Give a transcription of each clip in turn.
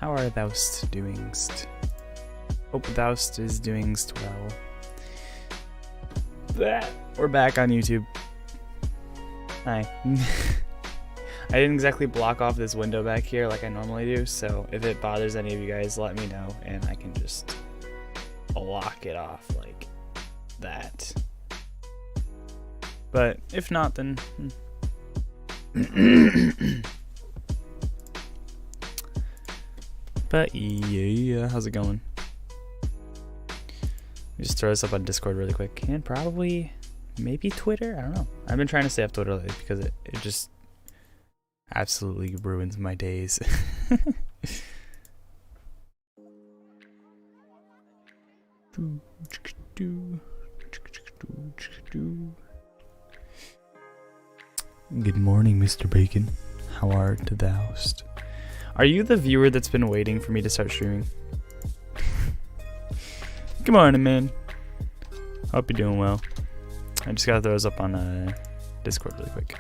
How are thou'st doingst? Hope thou'st is doingst well. We're back on YouTube. Hi. I didn't exactly block off this window back here like I normally do, so if it bothers any of you guys, let me know and I can just block it off like that. But if not, then but yeah, how's it going? Just throw this up on Discord really quick, and probably maybe Twitter. I don't know. I've been trying to stay off Twitter lately because it just absolutely ruins my days. Good morning, Mr. Bacon. How art thou'st? Are you the viewer that's been waiting for me to start streaming? Good morning, man. Hope you're doing well. I just gotta throw those up on Discord really quick.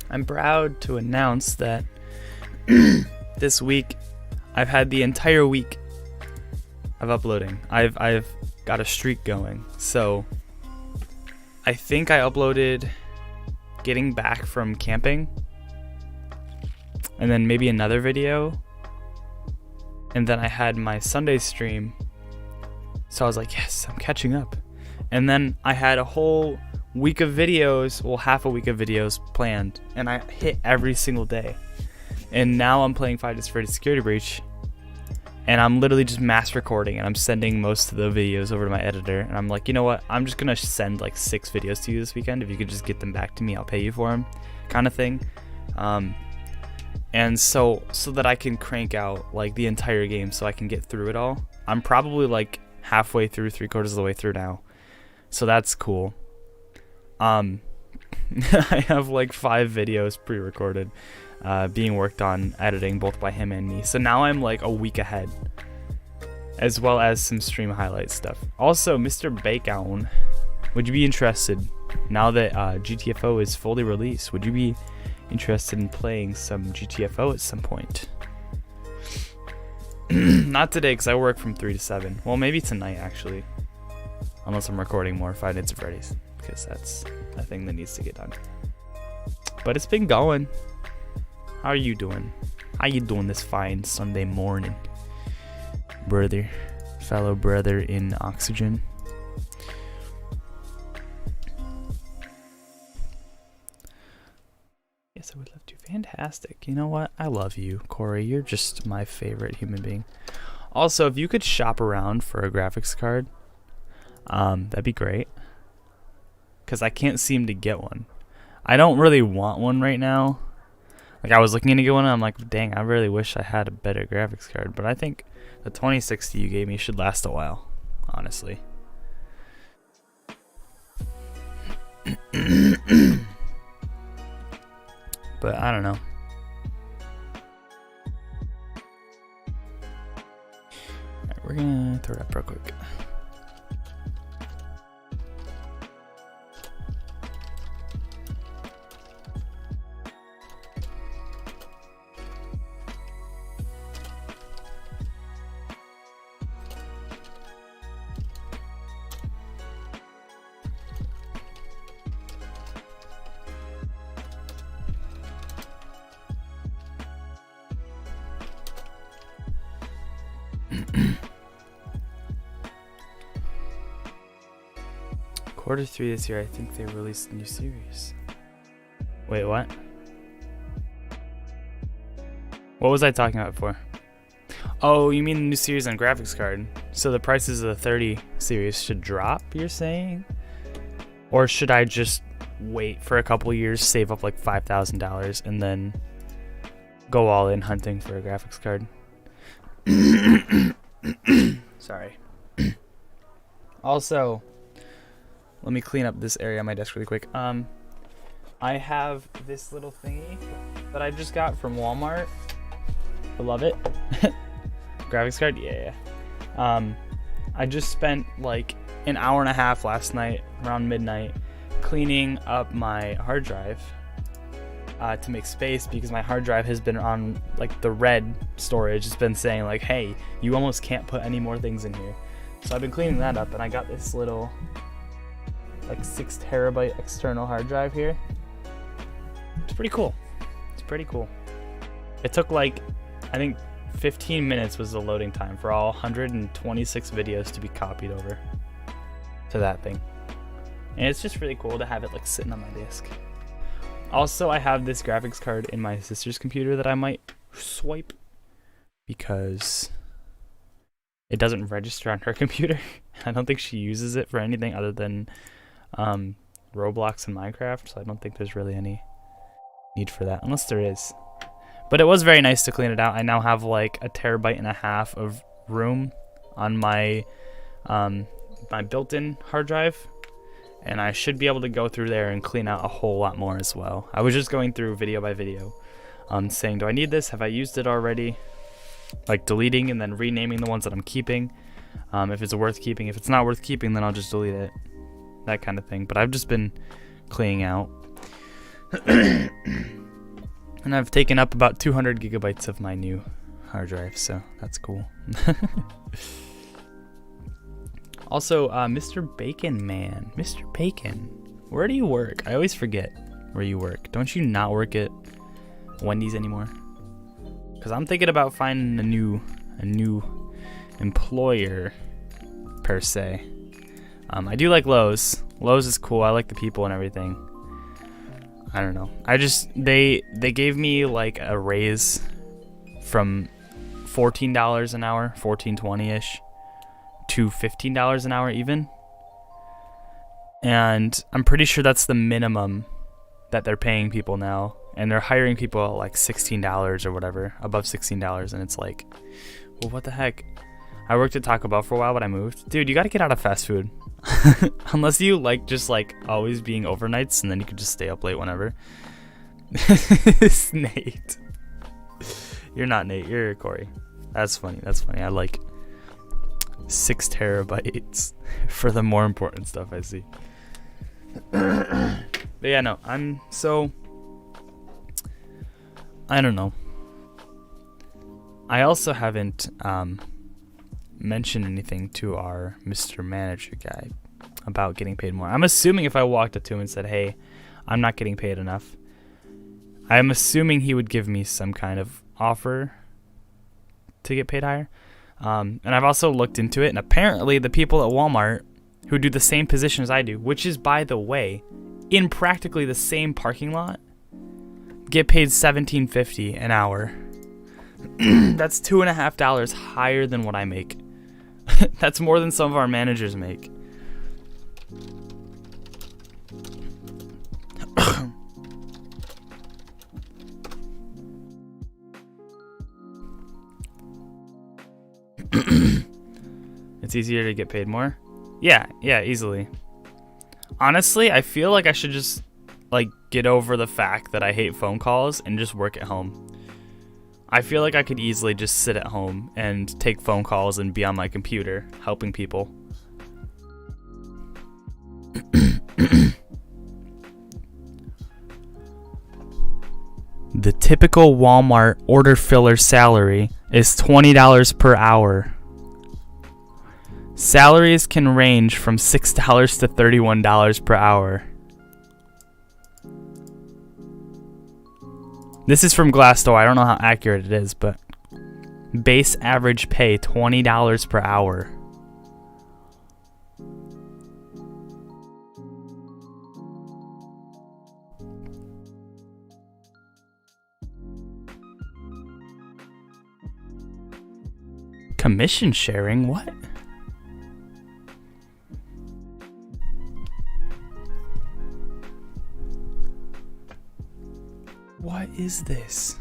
I'm proud to announce that this week I've had the entire week of uploading. I've got a streak going. So I think I uploaded getting back from camping and then maybe another video, and then I had my Sunday stream, so I was like, yes, I'm catching up. And then I had a whole week of videos, well, half a week of videos planned, and I hit every single day. And now I'm playing Five Nights at Freddy's Security Breach, and I'm literally just mass recording, and I'm sending most of the videos over to my editor, and I'm like, you know what, I'm just gonna send like 6 videos to you this weekend. If you could just get them back to me, I'll pay you for them, kind of thing. And so that I can crank out like the entire game, so I can get through it all. I'm probably like halfway through, 3/4 of the way through now, so that's cool. I have like 5 videos pre-recorded, being worked on editing both by him and me. So now I'm like a week ahead, as well as some stream highlight stuff. Also, Mr. Bacon, would you be interested, now that GTFO is fully released, would you be interested in playing some GTFO at some point? Not today, because I work from 3 to 7. Well, maybe tonight, actually. Unless I'm recording more Five Nights at Freddy's, because that's a thing that needs to get done. But it's been going. How are you doing? How you doing this fine Sunday morning, brother, fellow brother in oxygen? Yes, I would love to. Fantastic. You know what? I love you, Corey. You're just my favorite human being. Also, if you could shop around for a graphics card, that'd be great. Because I can't seem to get one. I don't really want one right now. Like, I was looking to get one, and I'm like, dang, I really wish I had a better graphics card. But I think the 2060 you gave me should last a while, honestly. But I don't know. Alright, we're gonna throw it up real quick. Q3 this year, I think they released a new series. Wait, what? What was I talking about before? Oh, you mean the new series on graphics card? So the prices of the 30 series should drop, you're saying? Or should I just wait for a couple years, save up like $5,000, and then go all in hunting for a graphics card? Sorry. Also, let me clean up this area on my desk really quick. I have this little thingy that I just got from Walmart. I love it. Graphics card? Yeah. I just spent like an hour and a half last night, around midnight, cleaning up my hard drive to make space, because my hard drive has been on like the red storage. It's been saying like, hey, you almost can't put any more things in here. So I've been cleaning that up, and I got this little like 6 terabyte external hard drive here. It's pretty cool. It took like, I think 15 minutes was the loading time for all 126 videos to be copied over to that thing. And it's just really cool to have it like sitting on my desk. Also, I have this graphics card in my sister's computer that I might swipe because it doesn't register on her computer. I don't think she uses it for anything other than Roblox and Minecraft, so I don't think there's really any need for that, unless there is. But it was very nice to clean it out. I now have like 1.5 terabytes of room on my my built-in hard drive, and I should be able to go through there and clean out a whole lot more as well. I was just going through video by video, saying, do I need this? Have I used it already? Like deleting and then renaming the ones that I'm keeping. If it's worth keeping. If it's not worth keeping, then I'll just delete it. That kind of thing. But I've just been cleaning out. And I've taken up about 200 gigabytes of my new hard drive, so that's cool. Also, Mr. Bacon Man. Mr. Bacon, where do you work? I always forget where you work. Don't you not work at Wendy's anymore? Because I'm thinking about finding a new employer, per se. I do like Lowe's. Lowe's is cool. I like the people and everything. I don't know. They gave me like a raise from $14 an hour, $14.20-ish, to $15 an hour even. And I'm pretty sure that's the minimum that they're paying people now. And they're hiring people at like $16 or whatever, above $16, and it's like, well, what the heck? I worked at Taco Bell for a while, but I moved. Dude, you gotta get out of fast food. Unless you like just like always being overnights, and then you can just stay up late whenever. It's Nate. You're not Nate, you're Corey. That's funny. I like 6 terabytes for the more important stuff I see. But yeah, no, I don't know. I also haven't mentioned anything to our Mr. Manager guy about getting paid more. I'm assuming if I walked up to him and said, hey, I'm not getting paid enough, I'm assuming he would give me some kind of offer to get paid higher. And I've also looked into it, and apparently the people at Walmart who do the same position as I do, which is, by the way, in practically the same parking lot, get paid $17.50 an hour. That's $2.50 higher than what I make. That's more than some of our managers make. It's easier to get paid more? Yeah, easily. Honestly, I feel like I should just like get over the fact that I hate phone calls and just work at home. I feel like I could easily just sit at home and take phone calls and be on my computer helping people. The typical Walmart order filler salary is $20 per hour. Salaries can range from $6 to $31 per hour. This is from Glassdoor. I don't know how accurate it is, but base average pay $20 per hour. Commission sharing? What? What is this?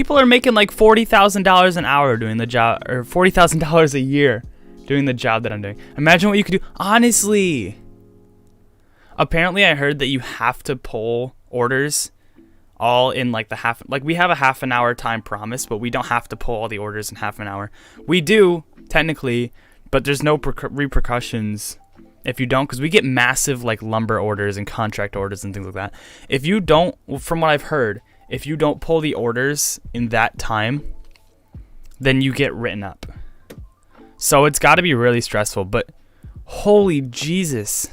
people are making like $40,000 an hour doing the job, or $40,000 a year doing the job that I'm doing. Imagine what you could do. Honestly, apparently I heard that you have to pull orders all in like we have a half an hour time promise, but we don't have to pull all the orders in half an hour. We do technically, but there's no repercussions if you don't, because we get massive like lumber orders and contract orders and things like that. If you don't, from what I've heard, if you don't pull the orders in that time, then you get written up. So it's got to be really stressful, but holy Jesus.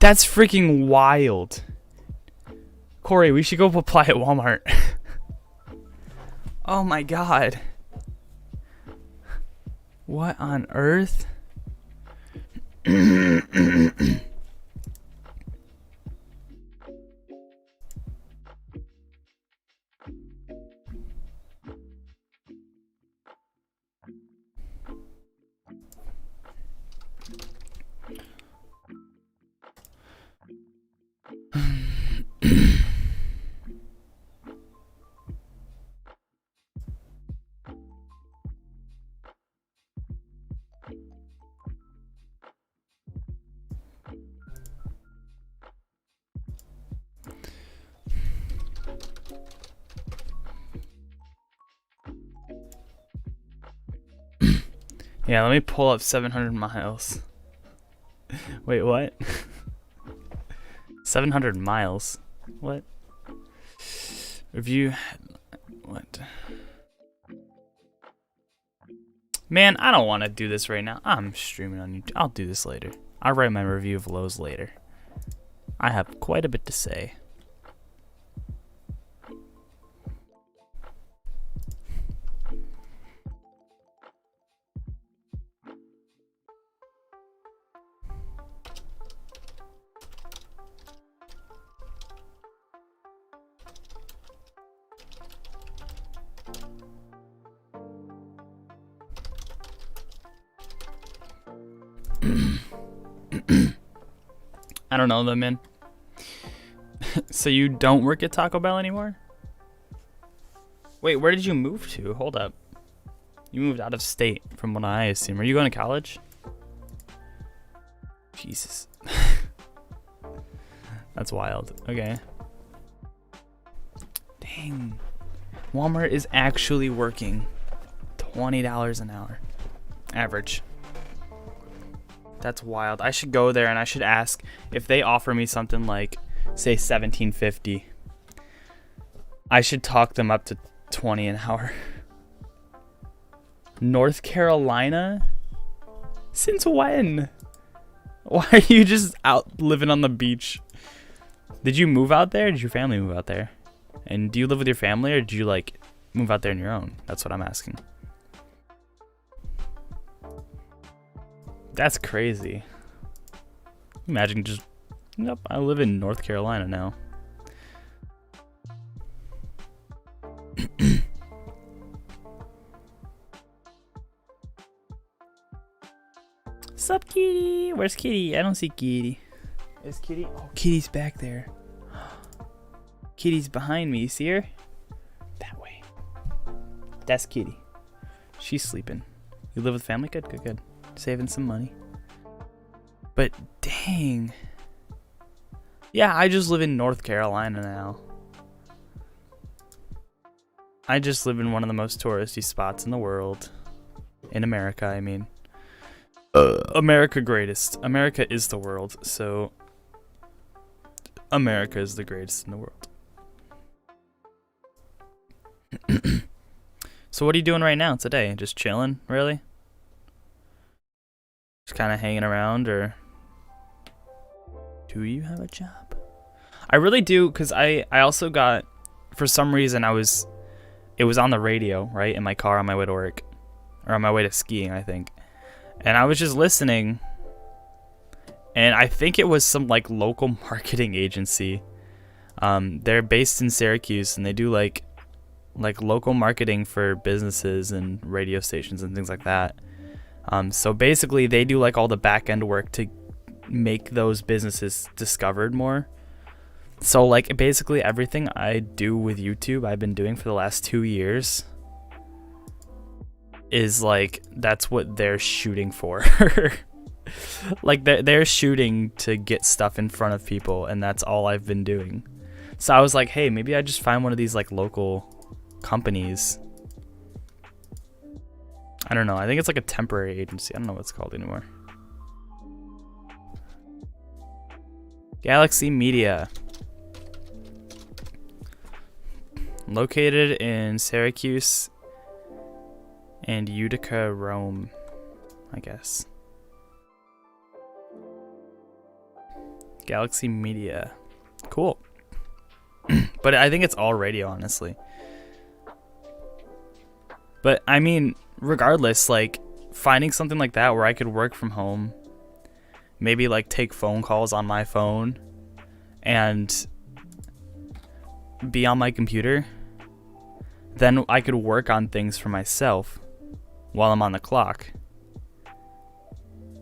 That's freaking wild. Corey, we should go apply at Walmart. Oh my God. What on earth? Yeah, let me pull up 700 miles. Wait, what? 700 miles? What? Review. What? Man, I don't want to do this right now. I'm streaming on YouTube. I'll do this later. I'll write my review of Lowe's later. I have quite a bit to say. I don't know though, man. So you don't work at Taco Bell anymore? Wait, where did you move to? Hold up. You moved out of state from what I assume. Are you going to college? Jesus. That's wild. Okay. Dang. Walmart is actually working $20 an hour. Average. That's wild. I should go there and I should ask if they offer me something like, say, $17.50. I should talk them up to $20 an hour. North Carolina? Since when? Why are you just out living on the beach? Did you move out there? Did your family move out there? And do you live with your family or did you like move out there on your own? That's what I'm asking. That's crazy. Imagine just, yep, I live in North Carolina now. Sup, Kitty? Where's Kitty? I don't see Kitty. Is Kitty? Oh, Kitty's back there. Kitty's behind me. You see her? That way. That's Kitty. She's sleeping. You live with family? Good, good, good. Saving some money. But dang. Yeah, I just live in North Carolina now. I just live in one of the most touristy spots in the world. In America, I mean. America greatest. America is the world, so America is the greatest in the world. So what are you doing right now today? Just chilling, really? Just kind of hanging around, or do you have a job? I really do, because I also got, for some reason, it was on the radio, right, in my car on my way to work, or on my way to skiing, I think. And I was just listening, and I think it was some, like, local marketing agency. They're based in Syracuse, and they do, like local marketing for businesses and radio stations and things like that. So basically, they do, like, all the back-end work to make those businesses discovered more. So like basically everything I do with YouTube, I've been doing for the last 2 years, is like that's what they're shooting for. Like they're shooting to get stuff in front of people, and that's all I've been doing. So I was like, hey, maybe I just find one of these like local companies. I don't know. I think it's like a temporary agency. I don't know what it's called anymore. Galaxy Media. Located in Syracuse and Utica, Rome, I guess. Galaxy Media. Cool. But I think it's all radio, honestly. But I mean, regardless, like finding something like that where I could work from home, maybe like take phone calls on my phone and be on my computer, then I could work on things for myself while I'm on the clock.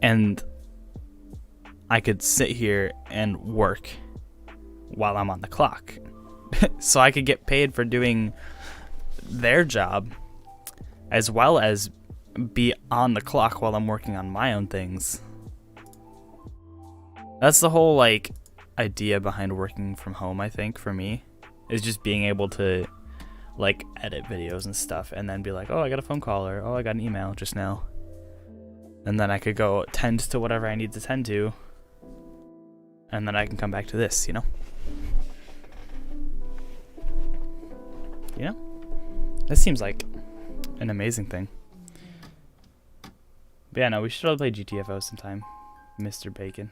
And I could sit here and work while I'm on the clock. So I could get paid for doing their job as well as be on the clock while I'm working on my own things. That's the whole like idea behind working from home, I think, for me, is just being able to like edit videos and stuff and then be like, oh, I got a phone call, or oh, I got an email just now. And then I could go tend to whatever I need to tend to. And then I can come back to this, you know? You know? That seems like an amazing thing. But yeah, no, we should all play GTFO sometime. Mr. Bacon.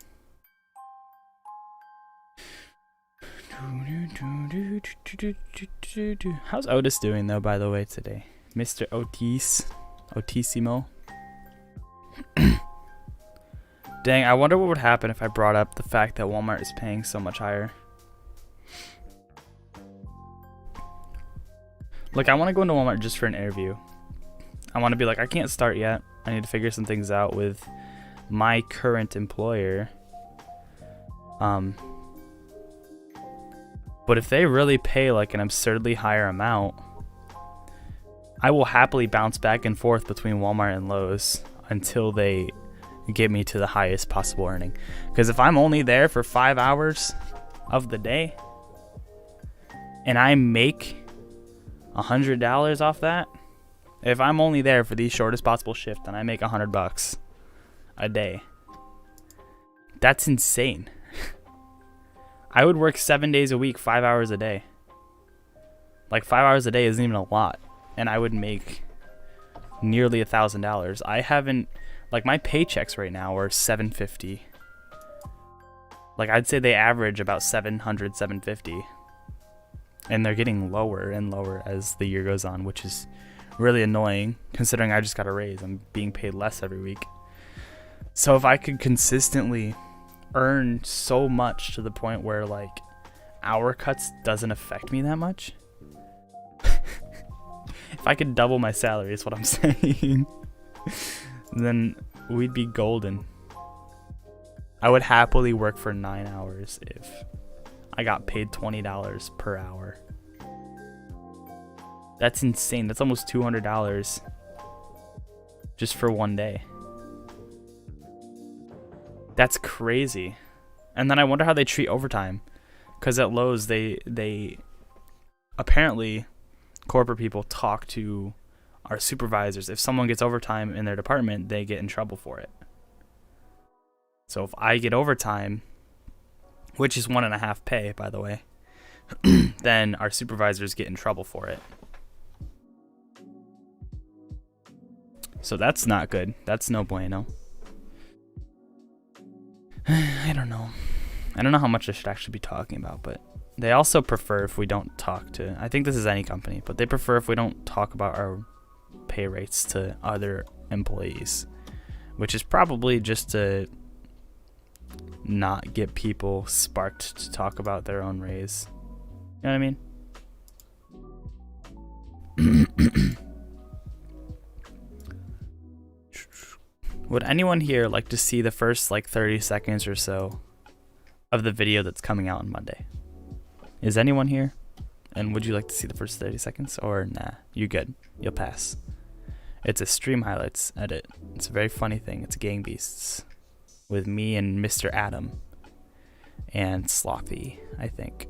How's Otis doing, though, by the way, today? Mr. Otis. Otissimo. Dang, I wonder what would happen if I brought up the fact that Walmart is paying so much higher. Like, I want to go into Walmart just for an interview. I want to be like, I can't start yet. I need to figure some things out with my current employer. But if they really pay like an absurdly higher amount, I will happily bounce back and forth between Walmart and Lowe's until they get me to the highest possible earning. Because if I'm only there for 5 hours of the day and I make $100 off that, if I'm only there for the shortest possible shift and I make $100 a day, that's insane. I would work 7 days a week, 5 hours a day. Like 5 hours a day isn't even a lot, and I would make nearly $1,000. I haven't, like, my paychecks right now are $750. Like, I'd say they average about $700, $750, and they're getting lower and lower as the year goes on, which is really annoying considering I just got a raise. I'm being paid less every week. So if I could consistently earn so much to the point where like hour cuts doesn't affect me that much, if I could double my salary is what I'm saying, then we'd be golden. I would happily work for 9 hours if I got paid $20 per hour. That's insane. That's almost $200 just for one day. That's crazy. And then I wonder how they treat overtime. Because at Lowe's, they apparently, corporate people talk to our supervisors. If someone gets overtime in their department, they get in trouble for it. So if I get overtime, which is 1.5 pay, by the way, then our supervisors get in trouble for it. So that's not good. That's no bueno. I don't know. I don't know how much I should actually be talking about, but they also prefer if we don't talk to, I think this is any company, but they prefer if we don't talk about our pay rates to other employees, which is probably just to not get people sparked to talk about their own raise. You know what I mean? Would anyone here like to see the first like 30 seconds or so of the video that's coming out on Monday? Is anyone here? And would you like to see the first 30 seconds? Or nah, you good. You'll pass. It's a stream highlights edit. It's a very funny thing. It's Gang Beasts. With me and Mr. Adam. And Slothy, I think.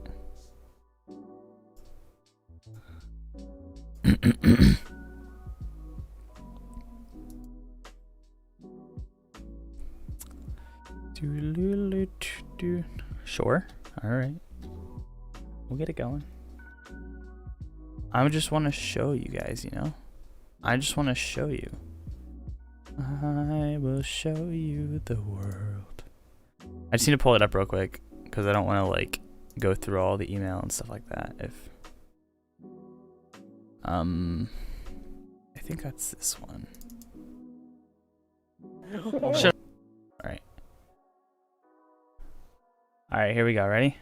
Sure. Alright. We'll get it going. I just want to show you guys, you know? I just want to show you. I will show you the world. I just need to pull it up real quick because I don't want to like go through all the email and stuff like that. I think that's this one. Shut up. Alright, here we go. Ready?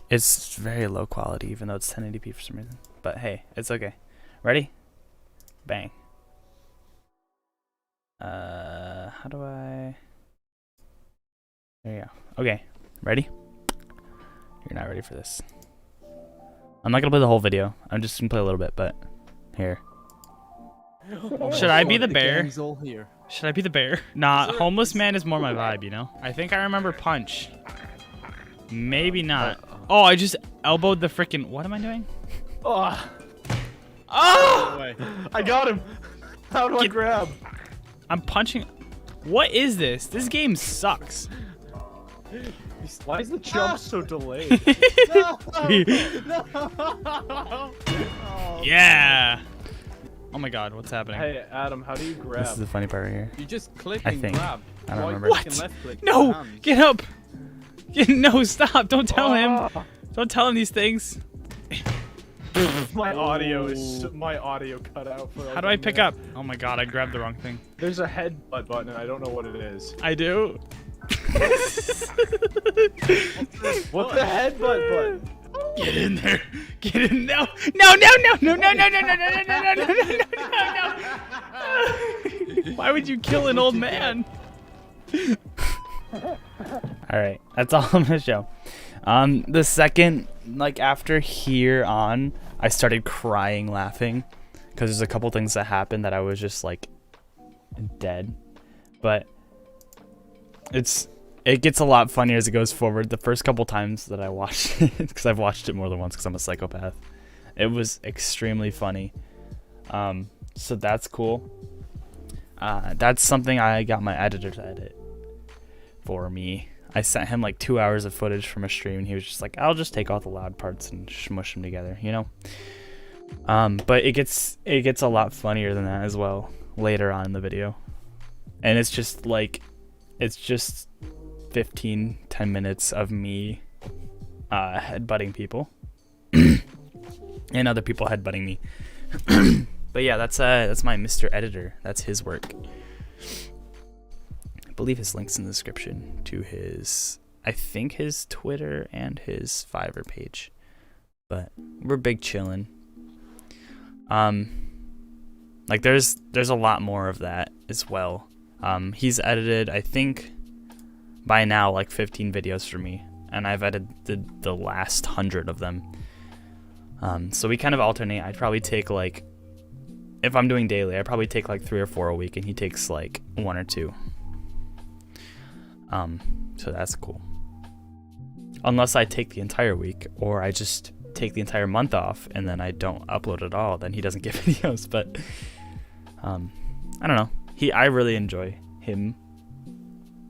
It's very low quality, even though it's 1080p for some reason. But hey, it's okay. Ready? Bang. How do I... There you go. Okay, ready? You're not ready for this. I'm not gonna play the whole video. I'm just gonna play a little bit, but... Here. Should I be the bear? Should I be the bear? Nah, homeless man is more my vibe, you know? I think I remember Punch. Maybe not. Oh, I just elbowed the freaking... What am I doing? Oh! Oh! I got him! How do I grab? I'm punching... What is this? This game sucks. Why is the jump so delayed? No! No! Yeah! Oh my god, what's happening? Hey, Adam, how do you grab? This is the funny part right here. You just click I and think. grab. I don't Right remember. click What? and left click with No! your hands. Get up! No, stop! Don't tell him! Don't tell him these things. My audio cut out for. How do I pick up? Oh my god, I grabbed the wrong thing. There's a headbutt button, and I don't know what it is. I do. What's the headbutt button? Get in there. Get in. No. No, no, no, no, no, no, no, no, no, no, no, no, no, no, no, no. Why would you kill an old man? Alright, that's all I'm gonna show. The second, like after here on, I started crying laughing because there's a couple things that happened that I was just like dead. But it gets a lot funnier as it goes forward. The first couple times that I watched it, because I've watched it more than once because I'm a psychopath, it was extremely funny. So that's cool. That's something I got my editor to edit for me. I sent him like 2 hours of footage from a stream and he was just like, I'll just take all the loud parts and smush them together, you know? But it gets a lot funnier than that as well later on in the video. And it's just 10 minutes of me headbutting people and other people headbutting me. But yeah, that's my Mr. Editor. That's his work. I believe his link's in the description to his, I think his Twitter and his Fiverr page. But we're big chillin'. Like there's a lot more of that as well. He's edited, I think by now, like 15 videos for me, and I've edited the last 100 of them. So we kind of alternate. I'd probably take like, if I'm doing daily, I probably take like 3 or 4 a week, and he takes like 1 or 2. So that's cool. Unless I take the entire week, or I just take the entire month off, and then I don't upload at all, then he doesn't get videos. But I don't know. I really enjoy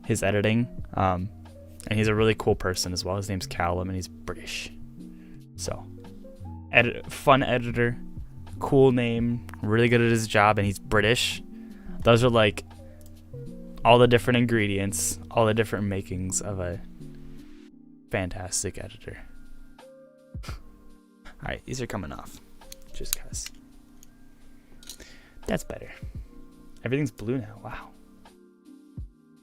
his editing. And he's a really cool person as well. His name's Callum, and he's British. So, fun editor, cool name, really good at his job, and he's British. Those are like all the different ingredients, all the different makings of a fantastic editor. Alright, these are coming off. Just cause. That's better. Everything's blue now. Wow.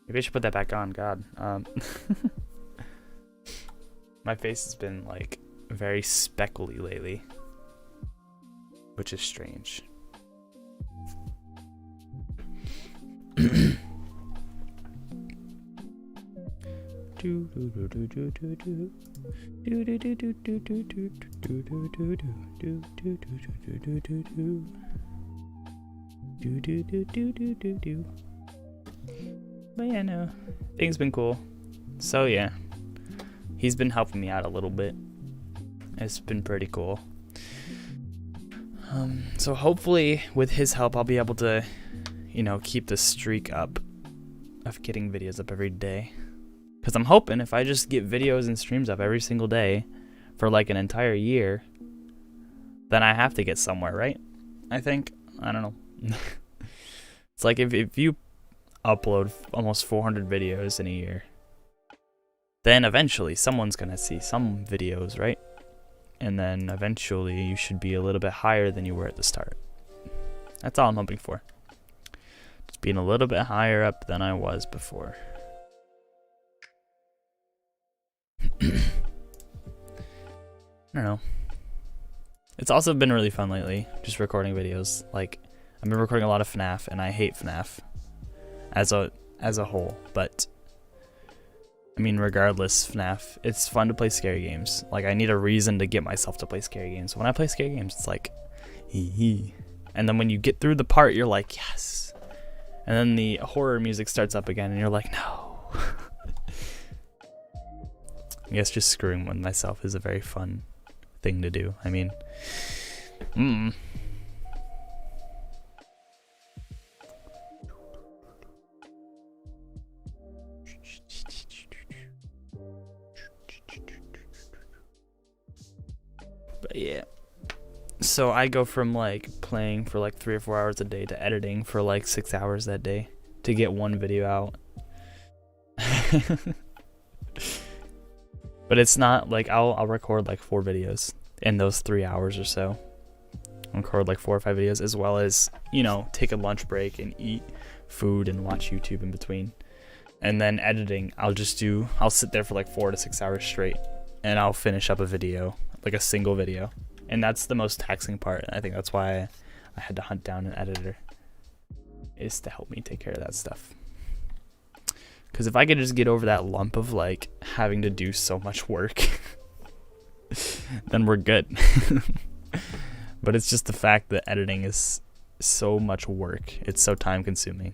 Maybe I should put that back on. God. My face has been like very speckly lately, which is strange. But yeah, no, things been cool. So yeah, he's been helping me out a little bit. It's been pretty cool. So hopefully with his help I'll be able to, keep the streak up of getting videos up every day. Because I'm hoping if I just get videos and streams up every single day for like an entire year, then I have to get somewhere, right? I think. I don't know. It's like if you upload almost 400 videos in a year, then eventually someone's going to see some videos, right? And then eventually you should be a little bit higher than you were at the start. That's all I'm hoping for. Just being a little bit higher up than I was before. I don't know. It's also been really fun lately, just recording videos. Like, I've been recording a lot of FNAF, and I hate FNAF as a whole. But I mean, regardless, FNAF, it's fun to play scary games. Like, I need a reason to get myself to play scary games. When I play scary games, it's like, hee. And then when you get through the part, you're like, yes. And then the horror music starts up again, and you're like, no. I guess just screwing with myself is a very fun thing to do. I mean, but yeah. So I go from like playing for like 3 or 4 hours a day to editing for like 6 hours that day to get one video out. But it's not like I'll record like 4 videos in those 3 hours or so. I'll record like 4 or 5 videos, as well as, take a lunch break and eat food and watch YouTube in between. And then editing, I'll sit there for like 4 to 6 hours straight, and I'll finish up a video, like a single video. And that's the most taxing part. I think that's why I had to hunt down an editor, is to help me take care of that stuff. Because if I could just get over that lump of like having to do so much work, then we're good. But it's just the fact that editing is so much work. It's so time consuming.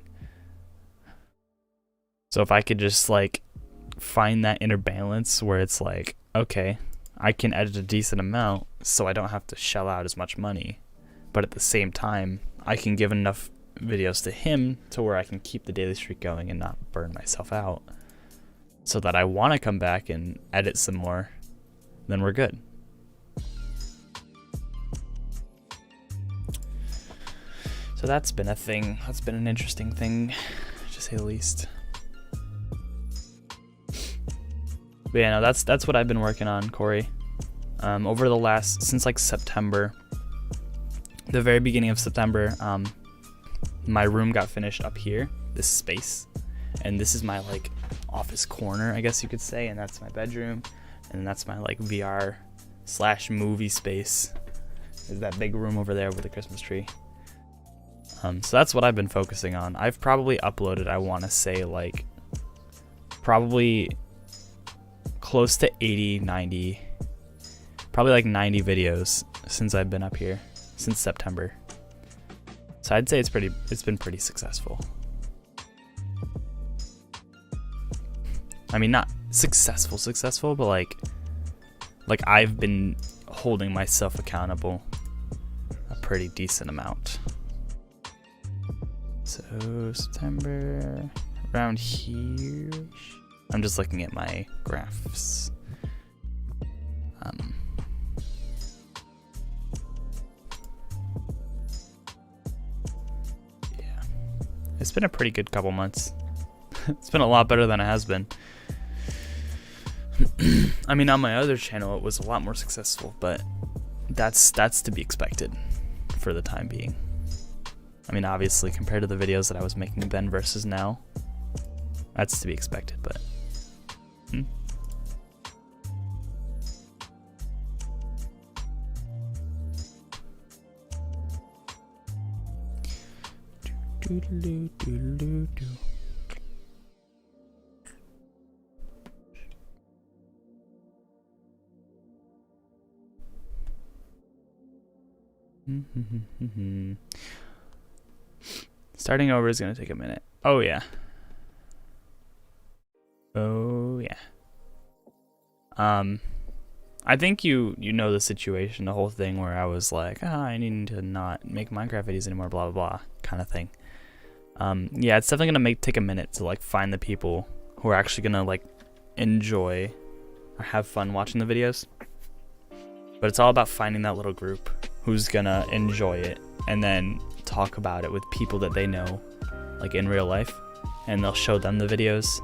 So if I could just like find that inner balance where it's like, okay, I can edit a decent amount so I don't have to shell out as much money, but at the same time I can give enough videos to him to where I can keep the daily streak going and not burn myself out, so that I want to come back and edit some more, then we're good. So that's been a thing. That's been an interesting thing, to say the least. But yeah, no, that's what I've been working on, Corey. Over since like September, the very beginning of September, my room got finished up here, this space, and this is my like office corner, I guess you could say, and that's my bedroom, and that's my like VR/movie space, is that big room over there with the Christmas tree. So that's what I've been focusing on. I've probably uploaded, I want to say, like probably close to 80, 90, probably like 90 videos since I've been up here, since September. So I'd say it's been pretty successful. I mean, not successful, but like I've been holding myself accountable a pretty decent amount. So September, around here. I'm just looking at my graphs. It's been a pretty good couple months. It's been a lot better than it has been. I mean, on my other channel, it was a lot more successful, but that's to be expected for the time being. I mean, obviously, compared to the videos that I was making then versus now, that's to be expected, but... Starting over is gonna take a minute. Oh yeah. I think you know the situation, the whole thing where I was like, I need to not make Minecraft videos anymore, blah blah blah, kind of thing. Yeah, it's definitely gonna take a minute to like find the people who are actually gonna like enjoy or have fun watching the videos. But it's all about finding that little group who's gonna enjoy it and then talk about it with people that they know, like in real life, and they'll show them the videos.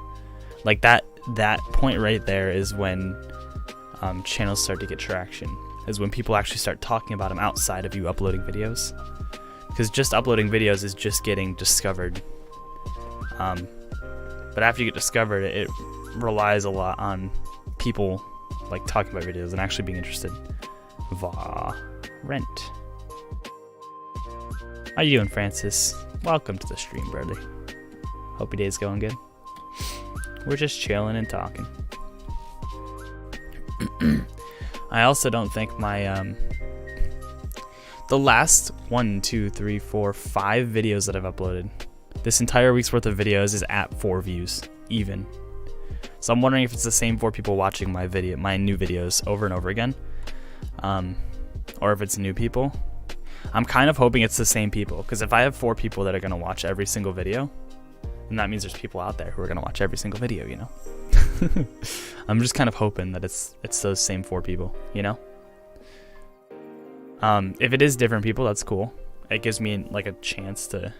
Like that point right there is when channels start to get traction, is when people actually start talking about them outside of you uploading videos. Because just uploading videos is just getting discovered. But after you get discovered, it relies a lot on people like talking about videos and actually being interested. Rent. How you doing, Francis? Welcome to the stream, brother. Hope your day's going good. We're just chilling and talking. I also don't think my the last 1, 2, 3, 4, 5 videos that I've uploaded, this entire week's worth of videos is at 4 views even. So I'm wondering if it's the same 4 people watching my new videos over and over again, or if it's new people. I'm kind of hoping it's the same people, because if I have 4 people that are gonna watch every single video, then that means there's people out there who are gonna watch every single video, you know. I'm just kind of hoping that it's those same 4 people, you know. If it is different people, that's cool. It gives me like a chance to,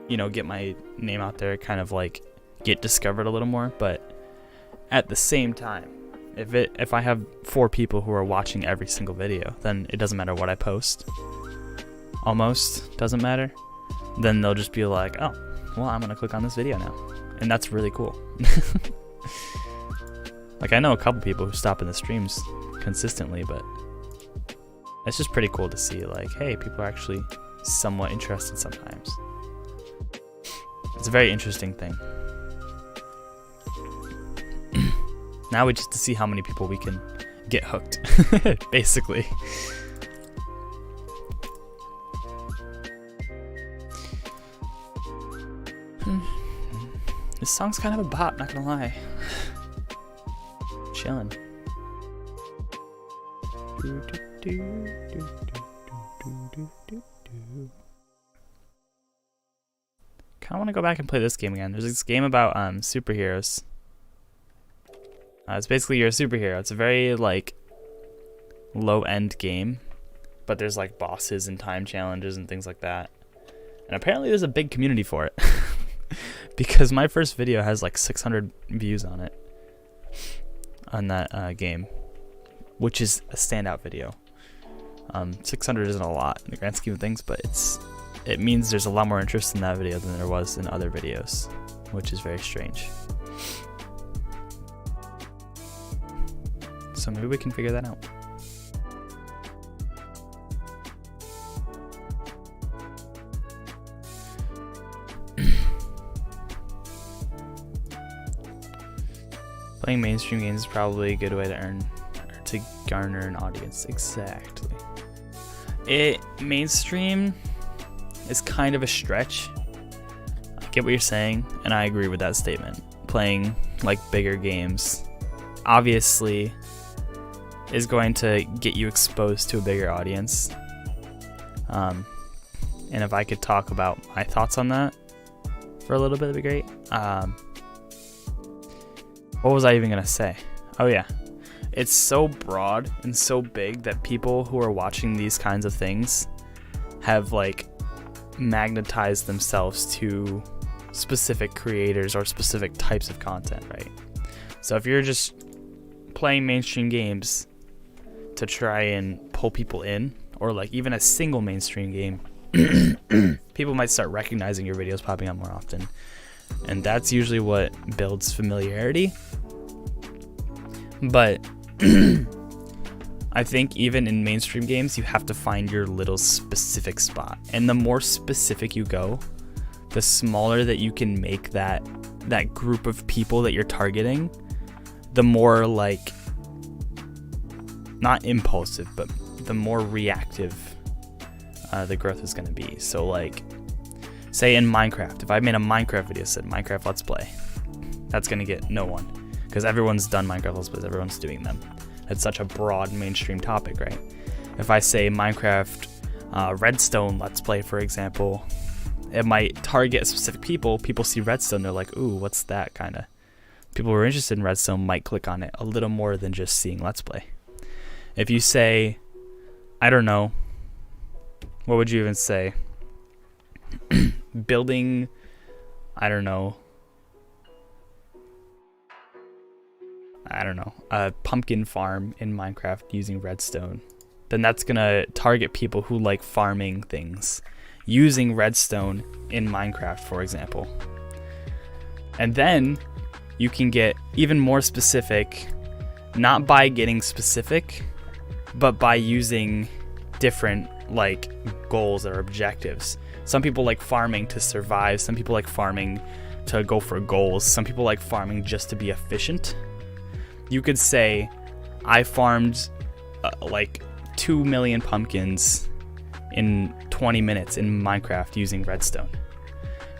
you know, get my name out there, kind of like get discovered a little more. But at the same time, if I have 4 people who are watching every single video, then it doesn't matter what I post. Almost doesn't matter. Then they'll just be like, oh, well, I'm gonna click on this video now, and that's really cool. Like, I know a couple people who stop in the streams consistently, but it's just pretty cool to see, like, hey, people are actually somewhat interested sometimes. It's a very interesting thing. Now we just to see how many people we can get hooked, basically. This song's kind of a bop, not gonna lie. Chillin'. Kinda wanna go back and play this game again. There's this game about superheroes. It's basically you're a superhero. It's a very like low-end game, but there's like bosses and time challenges and things like that. And apparently there's a big community for it. Because my first video has like 600 views on it, on that game, which is a standout video. 600 isn't a lot in the grand scheme of things, but it means there's a lot more interest in that video than there was in other videos, which is very strange. So maybe we can figure that out. Playing mainstream games is probably a good way to garner an audience. Exactly. Mainstream is kind of a stretch. I get what you're saying, and I agree with that statement. Playing like bigger games obviously is going to get you exposed to a bigger audience. And if I could talk about my thoughts on that for a little bit, it'd be great. What was I even gonna say? Oh yeah, it's so broad and so big that people who are watching these kinds of things have like magnetized themselves to specific creators or specific types of content, right? So if you're just playing mainstream games to try and pull people in, or like even a single mainstream game, people might start recognizing your videos popping up more often. And that's usually what builds familiarity. But I think even in mainstream games, you have to find your little specific spot. And the more specific you go, the smaller that you can make that group of people that you're targeting, the more like, not impulsive, but the more reactive the growth is going to be. So like, say in Minecraft, if I made a Minecraft video said Minecraft Let's Play, that's going to get no one, because everyone's done Minecraft Let's Plays, everyone's doing them. It's such a broad mainstream topic, right? If I say Minecraft Redstone Let's Play, for example, it might target specific people. People see Redstone, they're like, ooh, what's that kind of? People who are interested in Redstone might click on it a little more than just seeing Let's Play. If you say, I don't know, what would you even say? Building, I don't know, a pumpkin farm in Minecraft using redstone, then that's gonna target people who like farming things using redstone in Minecraft, for example. And then you can get even more specific, not by getting specific, but by using different like goals or objectives. Some people like farming to survive, some people like farming to go for goals, some people like farming just to be efficient. You could say, I farmed like 2 million pumpkins in 20 minutes in Minecraft using redstone.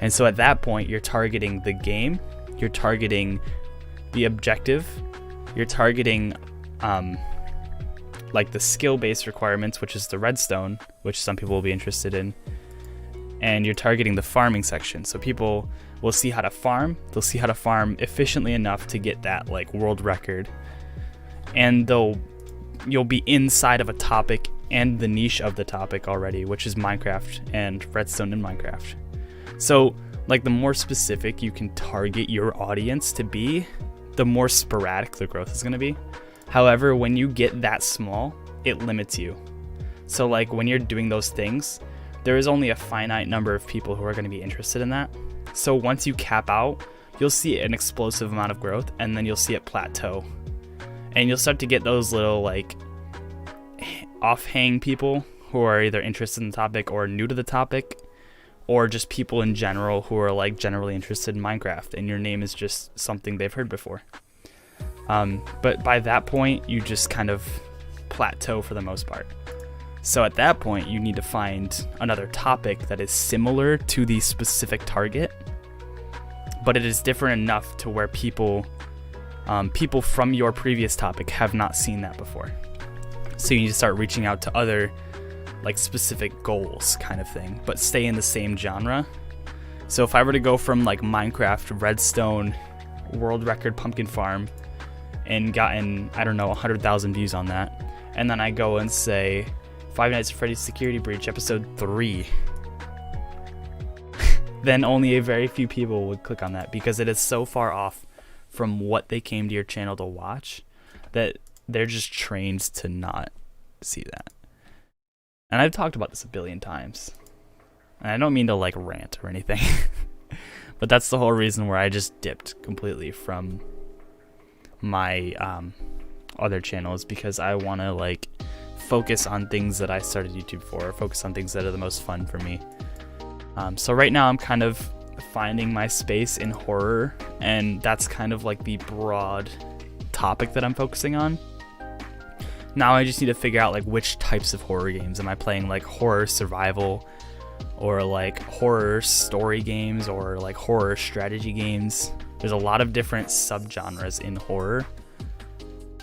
And so at that point, you're targeting the game, you're targeting the objective, you're targeting like the skill-based requirements, which is the redstone, which some people will be interested in, and you're targeting the farming section. So people will see how to farm, they'll see how to farm efficiently enough to get that like world record, and you'll be inside of a topic and the niche of the topic already, which is Minecraft and redstone in Minecraft. So like the more specific you can target your audience to be, the more sporadic the growth is going to be. However, when you get that small, it limits you. So like when you're doing those things, there is only a finite number of people who are going to be interested in that. So once you cap out, you'll see an explosive amount of growth, and then you'll see it plateau. And you'll start to get those little like off-hang people who are either interested in the topic or new to the topic, or just people in general who are like generally interested in Minecraft, and your name is just something they've heard before. But by that point, you just kind of plateau for the most part. So at that point, you need to find another topic that is similar to the specific target, but it is different enough to where people from your previous topic have not seen that before. So you need to start reaching out to other like specific goals kind of thing, but stay in the same genre. So if I were to go from like Minecraft Redstone world record pumpkin farm and gotten, I don't know, 100,000 views on that, and then I go and say Five Nights at Freddy's Security Breach episode 3, then only a very few people would click on that, because it is so far off from what they came to your channel to watch that they're just trained to not see that. And I've talked about this a billion times, and I don't mean to like rant or anything, but that's the whole reason where I just dipped completely from my other channels, because I want to like focus on things that I started YouTube for, focus on things that are the most fun for me. So right now I'm kind of finding my space in horror, and that's kind of like the broad topic that I'm focusing on. Now I just need to figure out like which types of horror games. Am I playing like horror survival, or like horror story games, or like horror strategy games? There's a lot of different subgenres in horror,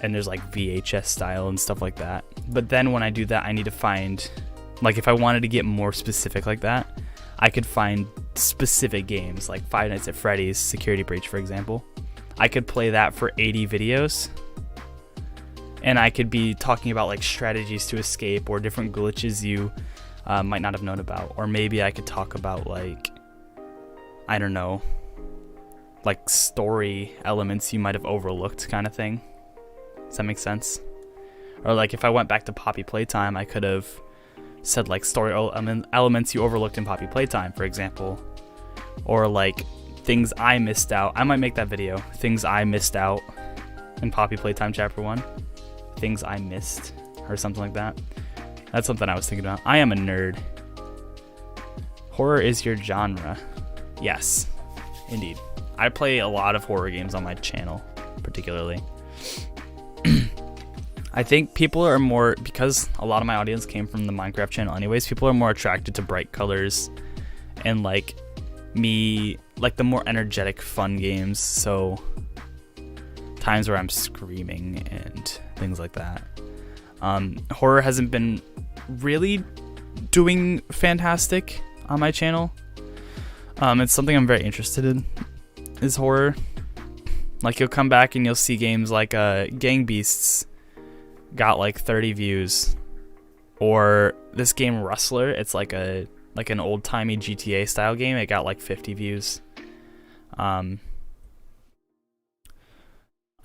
and there's like VHS style and stuff like that. But then when I do that, I need to find, like if I wanted to get more specific like that, I could find specific games like Five Nights at Freddy's Security Breach, for example. I could play that for 80 videos, and I could be talking about like strategies to escape or different glitches you might not have known about. Or maybe I could talk about like, I don't know, like story elements you might have overlooked kind of thing. Does that make sense? Or like if I went back to Poppy Playtime, I could have said like story elements you overlooked in Poppy Playtime, for example. Or like things I missed out. I might make that video. Things I missed out in Poppy Playtime Chapter 1. Things I missed, or something like that. That's something I was thinking about. I am a nerd. Horror is your genre. Yes, indeed. I play a lot of horror games on my channel, particularly. I think people are more, because a lot of my audience came from the Minecraft channel anyways, people are more attracted to bright colors and like me, like the more energetic fun games. So times where I'm screaming and things like that. Horror hasn't been really doing fantastic on my channel. It's something I'm very interested in, is horror. Like you'll come back and you'll see games like Gang Beasts got like 30 views, or this game Rustler, it's like an old-timey GTA style game, it got like 50 views. I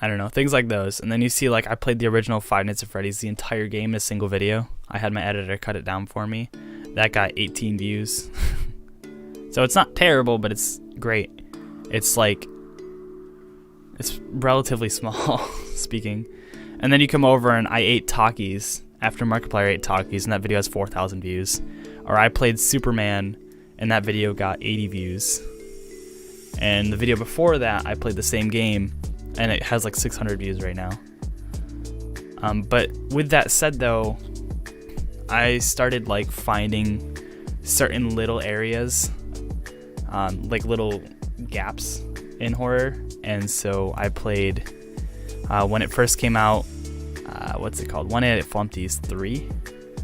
don't know, things like those. And then you see like I played the original Five Nights at Freddy's, the entire game in a single video. I had my editor cut it down for me. That got 18 views. So it's not terrible, but it's great. It's like, it's relatively small speaking. And then you come over and I ate Takis after Markiplier ate Takis, and that video has 4,000 views. Or I played Superman and that video got 80 views. And the video before that, I played the same game and it has like 600 views right now. But with that said though, I started like finding certain little areas, like little gaps in horror. And so I played, when it first came out, what's it called? One Night at Flumpty's 3.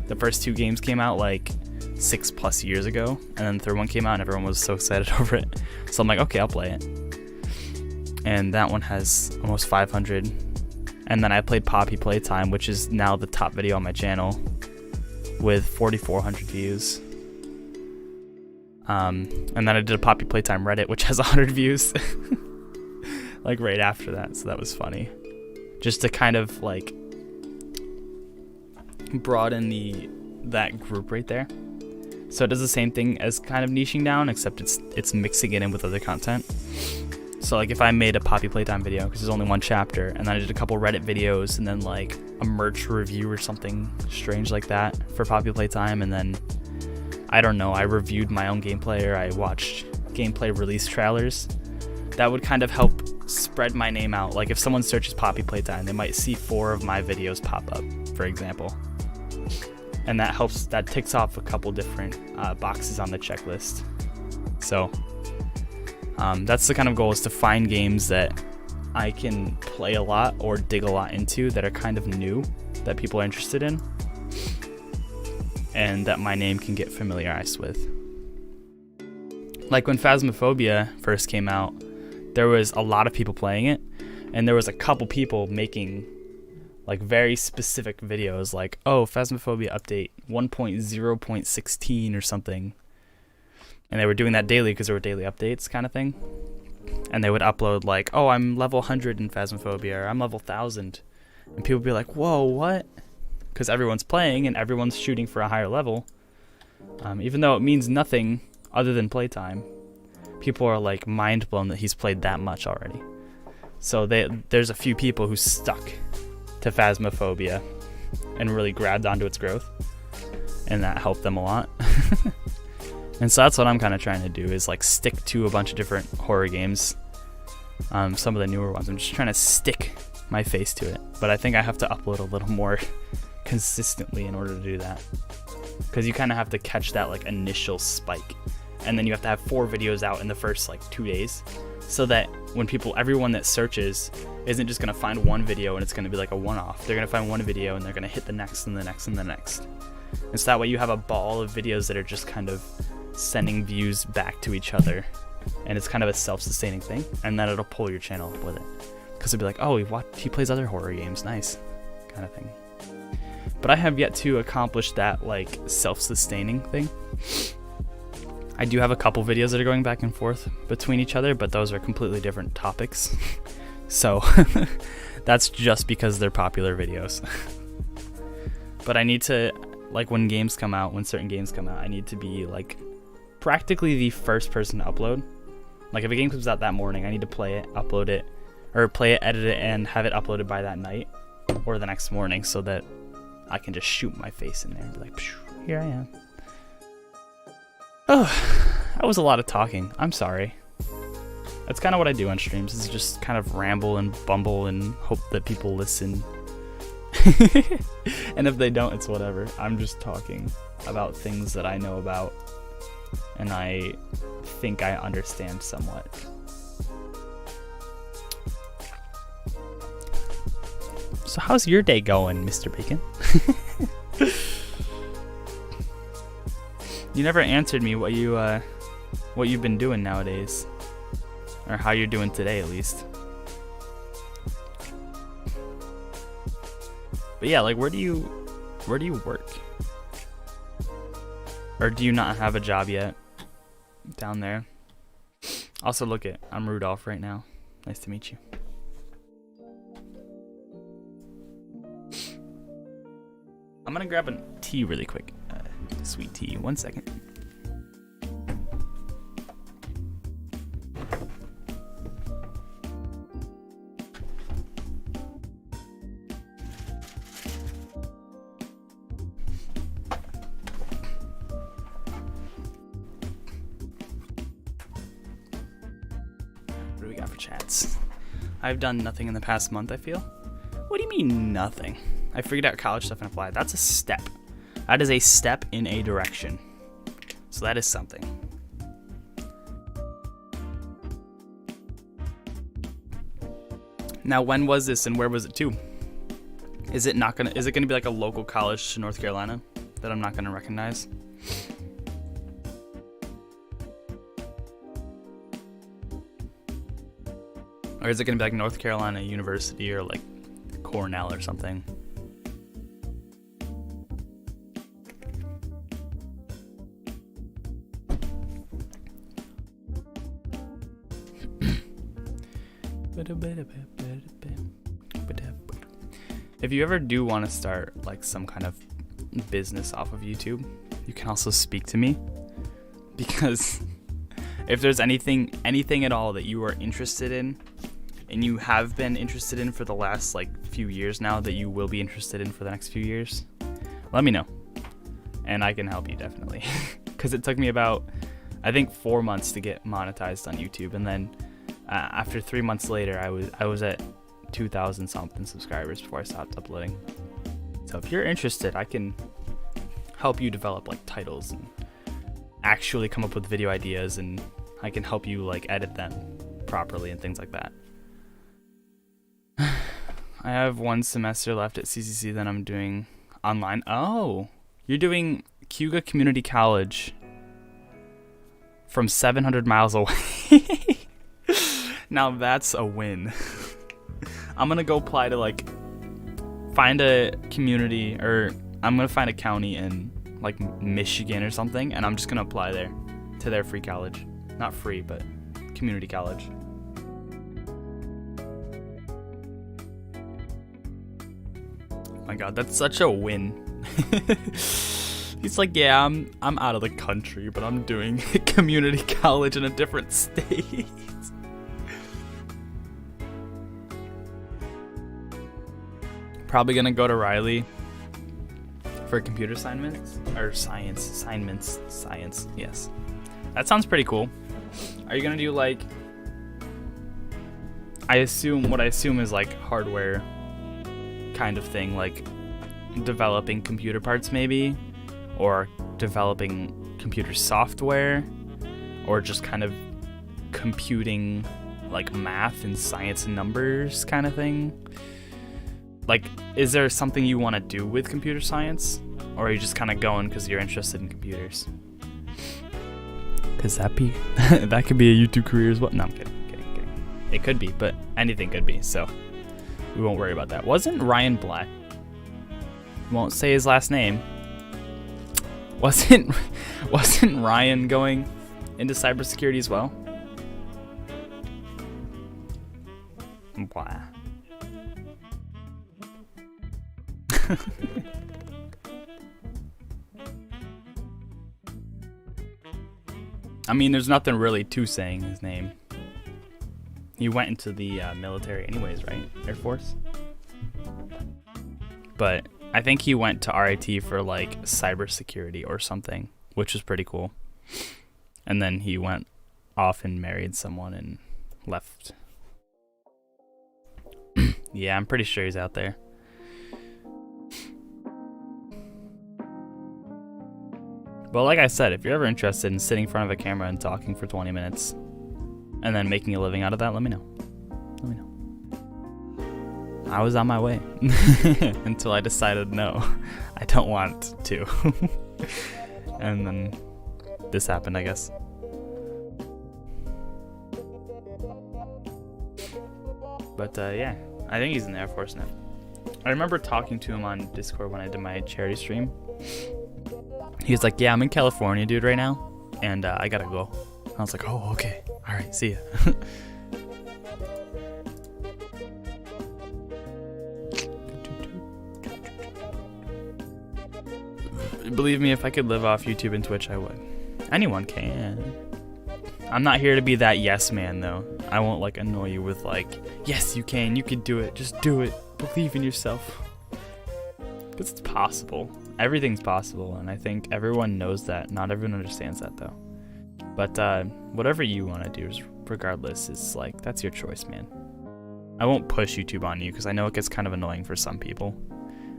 The first two games came out like 6+ years ago, and then the third one came out and everyone was so excited over it. So I'm like, okay, I'll play it. And that one has almost 500. And then I played Poppy Playtime, which is now the top video on my channel with 4,400 views. And then I did a Poppy Playtime Reddit, which has 100 views. Like right after that, so that was funny. Just to kind of like broaden that group right there. So it does the same thing as kind of niching down, except it's mixing it in with other content. So like if I made a Poppy Playtime video, because there's only one chapter, and then I did a couple Reddit videos, and then like a merch review or something strange like that for Poppy Playtime, and then I don't know, I reviewed my own gameplay, or I watched gameplay release trailers. That would kind of help spread my name out. Like if someone searches Poppy Playtime, they might see 4 of my videos pop up, for example. And that helps, that ticks off a couple different boxes on the checklist. So that's the kind of goal, is to find games that I can play a lot or dig a lot into that are kind of new, that people are interested in, and that my name can get familiarized with. Like when Phasmophobia first came out, there was a lot of people playing it, and there was a couple people making like very specific videos like, oh, Phasmophobia update 1.0.16 or something. And they were doing that daily because there were daily updates kind of thing. And they would upload like, oh, I'm level 100 in Phasmophobia, or I'm level 1000. And people would be like, whoa, what? Because everyone's playing and everyone's shooting for a higher level. Even though it means nothing other than playtime. People are like mind blown that he's played that much already. So there's a few people who stuck to Phasmophobia and really grabbed onto its growth, and that helped them a lot. And so that's what I'm kind of trying to do, is like stick to a bunch of different horror games. Some of the newer ones, I'm just trying to stick my face to it, but I think I have to upload a little more consistently in order to do that, because you kind of have to catch that like initial spike, and then you have to have 4 videos out in the first like 2 days, so that when everyone that searches isn't just going to find one video and it's going to be like a one-off. They're going to find one video and they're going to hit the next and the next and the next. And so that way you have a ball of videos that are just kind of sending views back to each other, and it's kind of a self-sustaining thing, and then it'll pull your channel up with it, because it'll be like, oh, he plays other horror games, nice, kind of thing. But I have yet to accomplish that like self-sustaining thing. I do have a couple videos that are going back and forth between each other, but those are completely different topics. So that's just because they're popular videos. But I need to, like when certain games come out, I need to be like practically the first person to upload. Like if a game comes out that morning, I need to play it, upload it, or play it, edit it, and have it uploaded by that night or the next morning, so that I can just shoot my face in there and be like, here I am. Oh, that was a lot of talking. I'm sorry. That's kind of what I do on streams, is just kind of ramble and bumble and hope that people listen And if they don't, it's whatever. I'm just talking about things that I know about and I think I understand somewhat. So how's your day going, Mr. Bacon? You never answered me what you've been doing nowadays, or how you're doing today at least. But yeah, like where do you work? Or do you not have a job yet down there? Also, look it, I'm Rudolph right now. Nice to meet you. I'm gonna grab a tea really quick. Sweet tea. 1 second. What do we got for chats? I've done nothing in the past month, I feel. What do you mean nothing? I figured out college stuff and applied. That's a step. That is a step in a direction. So that is something. Now, when was this and where was it to? Is it gonna be like a local college to North Carolina that I'm not gonna recognize? Or is it gonna be like North Carolina University or like Cornell or something? If you ever do want to start like some kind of business off of YouTube, you can also speak to me, because if there's anything at all that you are interested in and you have been interested in for the last like few years now, that you will be interested in for the next few years, let me know and I can help you definitely. Because it took me about, I think, 4 months to get monetized on YouTube, and then after 3 months later, I was at 2,000 something subscribers before I stopped uploading. So if you're interested, I can help you develop like titles and actually come up with video ideas, and I can help you like edit them properly and things like that. I have 1 semester left at CCC, then I'm doing online. Oh, you're doing Cuga Community College from 700 miles away. Now that's a win. I'm gonna go apply to like find a community, or I'm gonna find a county in like Michigan or something, and I'm just gonna apply there to their free college. Not free, but community college. Oh my god, that's such a win. He's like, yeah, I'm out of the country, but I'm doing community college in a different state. Probably gonna go to Riley for computer assignments, or science, yes. That sounds pretty cool. Are you gonna do like, what I assume is like hardware kind of thing, like developing computer parts maybe, or developing computer software, or just kind of computing like math and science and numbers kind of thing? Like, is there something you want to do with computer science, or are you just kind of going because you're interested in computers? Because that could be a YouTube career as well. No, I'm kidding. It could be, but anything could be, so we won't worry about that. Wasn't Ryan Black? Won't say his last name. Wasn't Ryan going into cybersecurity as well? Blah. I mean, there's nothing really to saying his name. He went into the military anyways, right? Air Force? But I think he went to RIT for like cybersecurity or something, which was pretty cool. And then he went off and married someone and left. Yeah, I'm pretty sure he's out there. But like I said, if you're ever interested in sitting in front of a camera and talking for 20 minutes and then making a living out of that, let me know. Let me know. I was on my way until I decided no, I don't want to. And then this happened, I guess. But yeah, I think he's in the Air Force now. I remember talking to him on Discord when I did my charity stream. He was like, yeah, I'm in California, dude, right now, and I gotta go. I was like, oh, okay. All right, see ya. Believe me, if I could live off YouTube and Twitch, I would. Anyone can. I'm not here to be that yes man, though. I won't, like, annoy you with, like, yes, you can do it. Just do it. Believe in yourself. Because it's possible. Everything's possible, and I think everyone knows that. Not everyone understands that, though. But whatever you want to do, regardless, is, like, that's your choice, man. I won't push YouTube on you, because I know it gets kind of annoying for some people.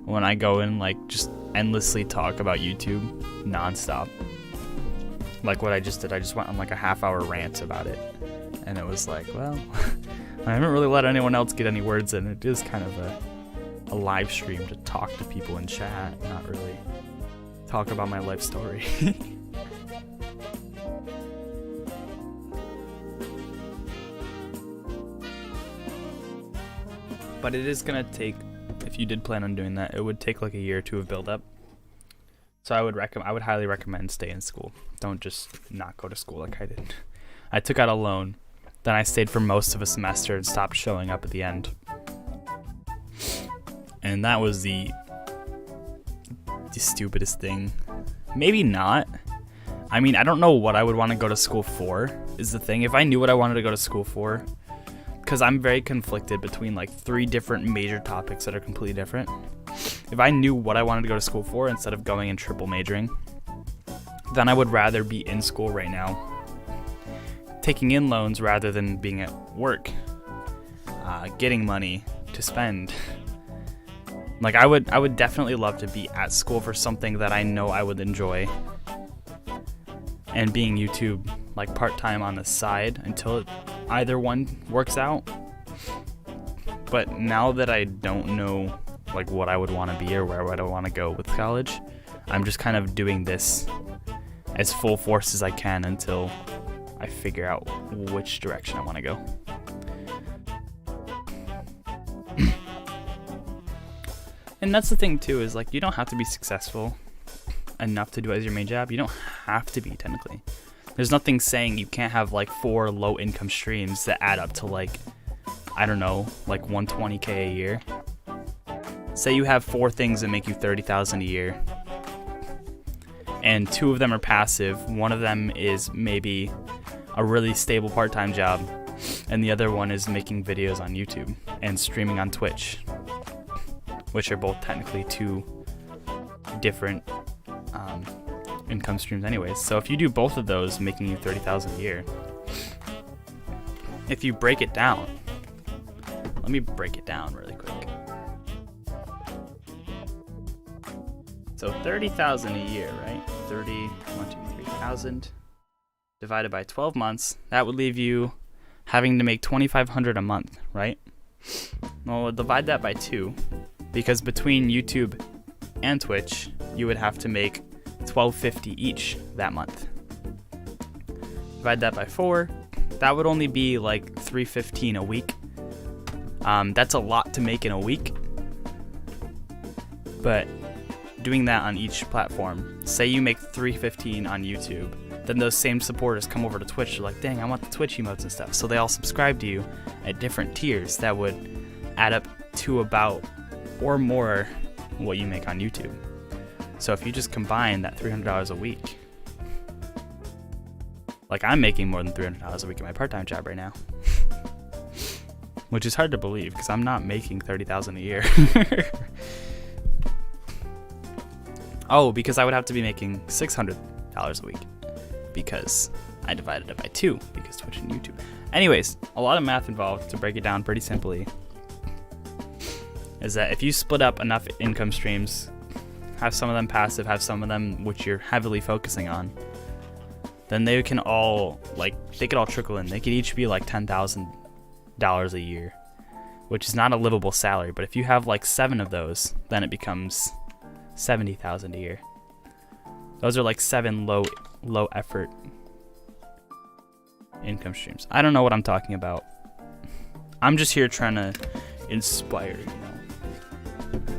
When I go and, like, just endlessly talk about YouTube nonstop. Like what I just did. I just went on, like, a half-hour rant about it. And it was like, well, I haven't really let anyone else get any words in. It is kind of a live stream to talk to people in chat, not really talk about my life story. But it is gonna take, if you did plan on doing that, it would take like a year or two of build up. So I would highly recommend stay in school. Don't just not go to school like I did. I took out a loan, then I stayed for most of a semester and stopped showing up at the end. And that was the stupidest thing. Maybe not. I mean, I don't know what I would want to go to school for, is the thing. If I knew what I wanted to go to school for, because I'm very conflicted between like 3 different major topics that are completely different. If I knew what I wanted to go to school for instead of going and triple majoring, then I would rather be in school right now, taking in loans rather than being at work, getting money to spend. Like I would definitely love to be at school for something that I know I would enjoy, and being YouTube like part-time on the side until either one works out. But now that I don't know like what I would want to be or where would I want to go with college, I'm just kind of doing this as full force as I can until I figure out which direction I want to go. And that's the thing too, is like you don't have to be successful enough to do it as your main job. You don't have to be, technically. There's nothing saying you can't have like 4 low income streams that add up to like, I don't know, like 120K a year. Say you have 4 things that make you 30,000 a year, and 2 of them are passive. One of them is maybe a really stable part-time job, and the other one is making videos on YouTube and streaming on Twitch, which are both technically 2 different income streams anyways. So if you do both of those, making you 30,000 a year, if you break it down, let me break it down really quick. So 30,000 a year, right? 3,000 divided by 12 months, that would leave you having to make 2,500 a month, right? Well, we'll divide that by 2, because between YouTube and Twitch, you would have to make $1,250 each that month. Divide that by 4, that would only be like $315 a week. That's a lot to make in a week, but doing that on each platform, say you make $315 on YouTube, then those same supporters come over to Twitch. They're like, dang, I want the Twitch emotes and stuff. So they all subscribe to you at different tiers that would add up to about or more what you make on YouTube. So if you just combine that $300 a week, like I'm making more than $300 a week in my part-time job right now, which is hard to believe because I'm not making $30,000 a year. Oh, because I would have to be making $600 a week because I divided it by 2 because Twitch and YouTube. Anyways, a lot of math involved. To break it down pretty simply, is that if you split up enough income streams have some of them passive, have some of them which you're heavily focusing on, then they can all they could all trickle in. They could each be like $10,000 a year, which is not a livable salary. But if you have like 7 of those, then it becomes $70,000 a year. Those are like 7 low effort income streams. I don't know what I'm talking about. I'm just here trying to inspire,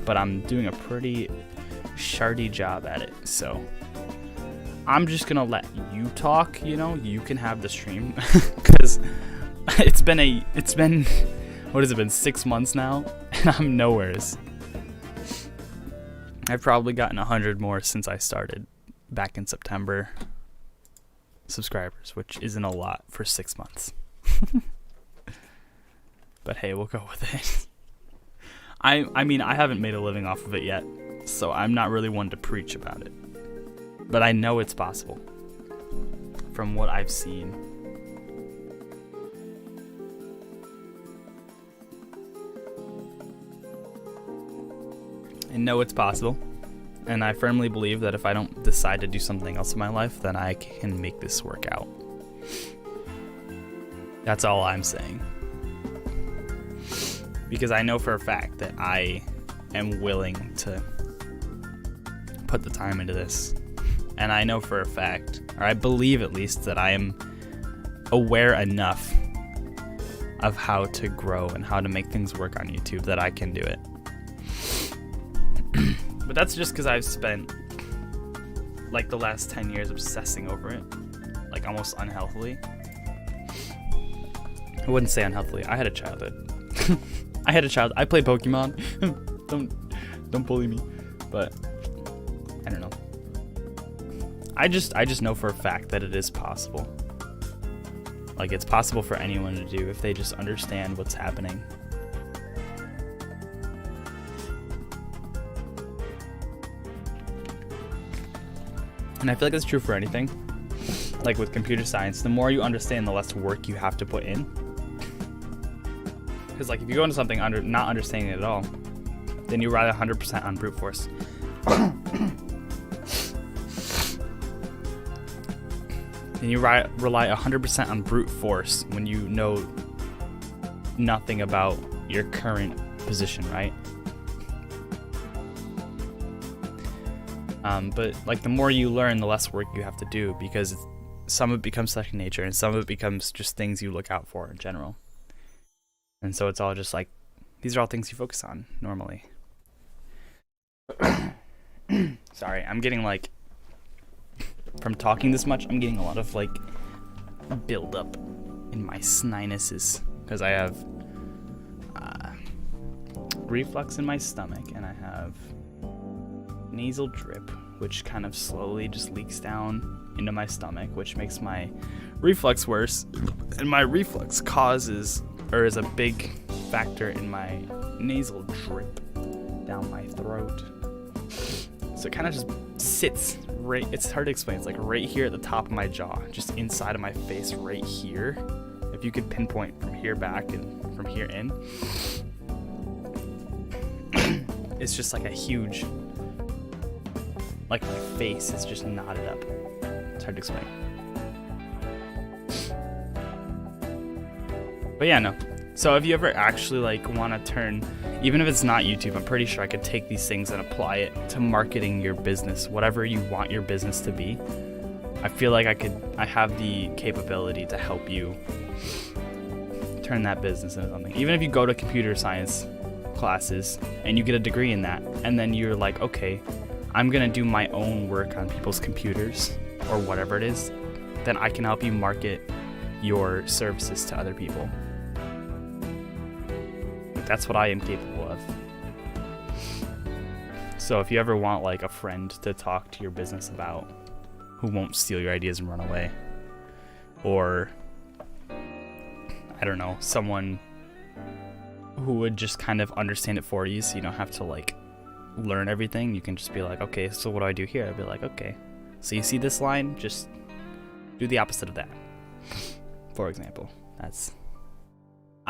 but I'm doing a pretty shardy job at it. So I'm just gonna let you talk. You can have the stream because it's been what has it been, 6 months now, and I'm nowheres. I've probably gotten 100 more since I started back in September subscribers, which isn't a lot for 6 months. But hey, we'll go with it. I mean, I haven't made a living off of it yet, so I'm not really one to preach about it. But I know it's possible from what I've seen. I know it's possible, and I firmly believe that if I don't decide to do something else in my life, then I can make this work out. That's all I'm saying. Because I know for a fact that I am willing to put the time into this. And I know for a fact, or I believe at least, that I am aware enough of how to grow and how to make things work on YouTube that I can do it. But that's just because I've spent like the last 10 years obsessing over it, like almost unhealthily. I wouldn't say unhealthily. I had a childhood. I played Pokemon. Don't bully me. But I don't know. I just know for a fact that it is possible. Like, it's possible for anyone to do if they just understand what's happening. And I feel like that's true for anything. Like with computer science, the more you understand, the less work you have to put in. Because like if you go into something not understanding it at all, then you rely 100% on brute force. And you rely 100% on brute force when you know nothing about your current position, right? But like the more you learn, the less work you have to do, because some of it becomes second nature and some of it becomes just things you look out for in general. And so it's all just like, these are all things you focus on normally. Sorry, I'm getting like, from talking this much, I'm getting a lot of like build up in my sinuses because I have reflux in my stomach and I have nasal drip, which kind of slowly just leaks down into my stomach, which makes my reflux worse. And my reflux is a big factor in my nasal drip down my throat. So it kind of just sits right, it's hard to explain, it's like right here at the top of my jaw, just inside of my face right here. If you could pinpoint from here back and from here in, it's just like a huge, like my face is just knotted up. It's hard to explain. But yeah, no. So if you ever actually like want to turn, even if it's not YouTube, I'm pretty sure I could take these things and apply it to marketing your business, whatever you want your business to be. I feel like I have the capability to help you turn that business into something. Even if you go to computer science classes and you get a degree in that, and then you're like, okay, I'm gonna do my own work on people's computers or whatever it is, then I can help you market your services to other people. That's what I am capable of. So if you ever want like a friend to talk to your business about, who won't steal your ideas and run away, or I don't know, someone who would just kind of understand it for you so you don't have to like learn everything, you can just be like, okay, so what do I do here? I'd be like, okay, so you see this line, just do the opposite of that, for example. That's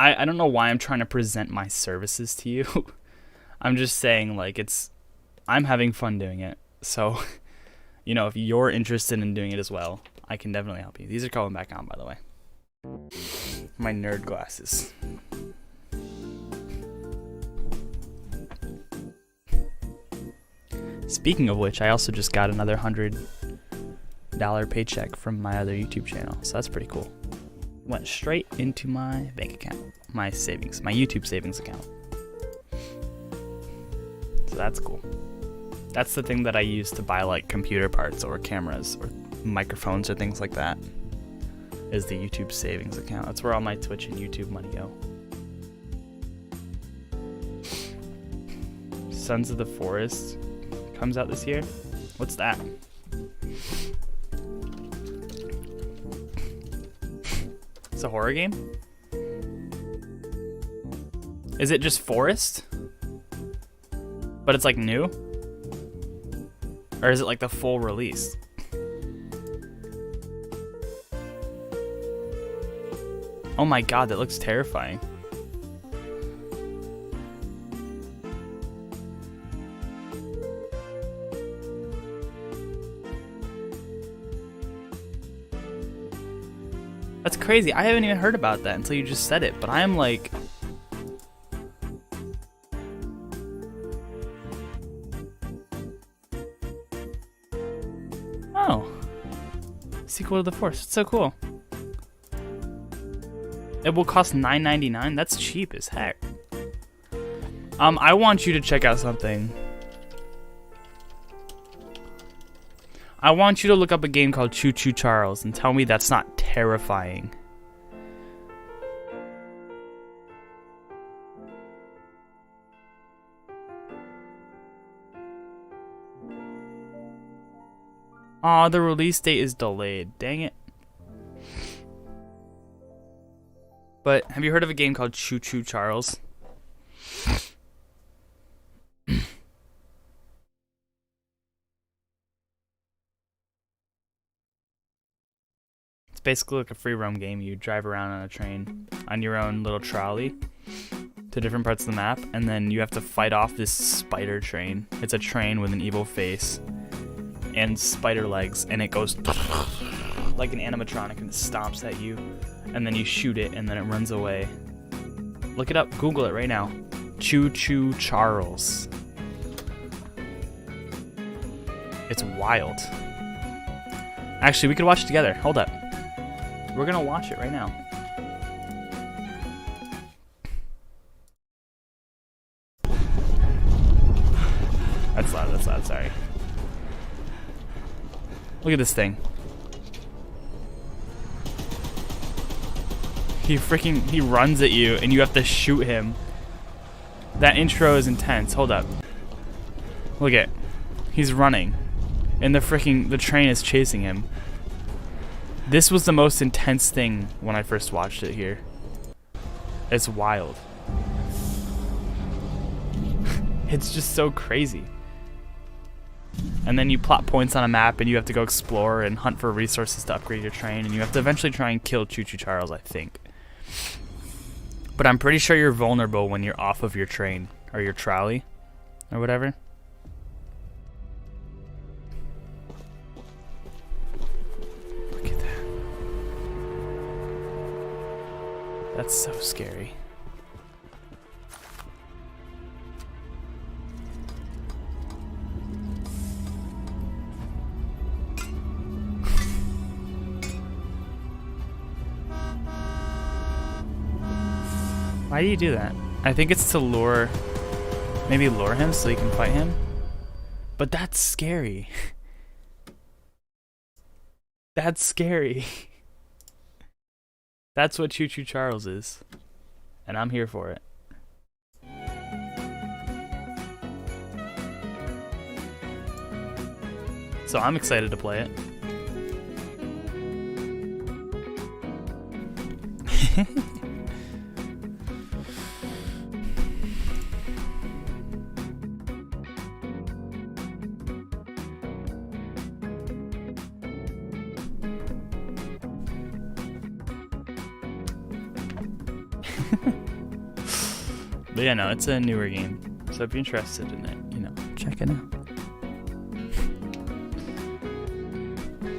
I don't know why I'm trying to present my services to you. I'm just saying, like, it's I'm having fun doing it. So, you know, if you're interested in doing it as well, I can definitely help you. These are going back on, by the way. My nerd glasses. Speaking of which, I also just got another $100 paycheck from my other YouTube channel, so that's pretty cool. Went straight into my bank account, my savings, my YouTube savings account. So that's cool. That's the thing that I use to buy like computer parts or cameras or microphones or things like that, is the YouTube savings account. That's where all my Twitch and YouTube money go. Sons of the Forest comes out this year. What's that? It's a horror game? Is it just Forest? But it's like new? Or is it like the full release? Oh my god, that looks terrifying. That's crazy. I haven't even heard about that until you just said it, but I am like... Oh. Sequel to the Force. It's so cool. It will cost $9.99? That's cheap as heck. I want you to check out something. I want you to look up a game called Choo Choo Charles and tell me that's not terrifying. Aw, the release date is delayed. Dang it. But have you heard of a game called Choo Choo Charles? It's basically like a free roam game. You drive around on a train on your own little trolley to different parts of the map, and then you have to fight off this spider train. It's a train with an evil face and spider legs, and it goes like an animatronic and it stomps at you, and then you shoot it and then it runs away. Look it up, Google it right now. Choo Choo Charles. It's wild. Actually, we could watch it together. Hold up. We're gonna watch it right now. That's loud, sorry. Look at this thing. He runs at you and you have to shoot him. That intro is intense. Hold up. Look at, he's running and the train is chasing him. This was the most intense thing when I first watched it here. It's wild. It's just so crazy. And then you plot points on a map and you have to go explore and hunt for resources to upgrade your train, and you have to eventually try and kill Choo Choo Charles, I think. But I'm pretty sure you're vulnerable when you're off of your train or your trolley or whatever. Look at that. That's so scary. Why do you do that? I think it's to maybe lure him so you can fight him. But that's scary. That's scary. That's what Choo Choo Charles is. And I'm here for it. So I'm excited to play it. But yeah, no, it's a newer game. So if you're interested in it, you know, check it out.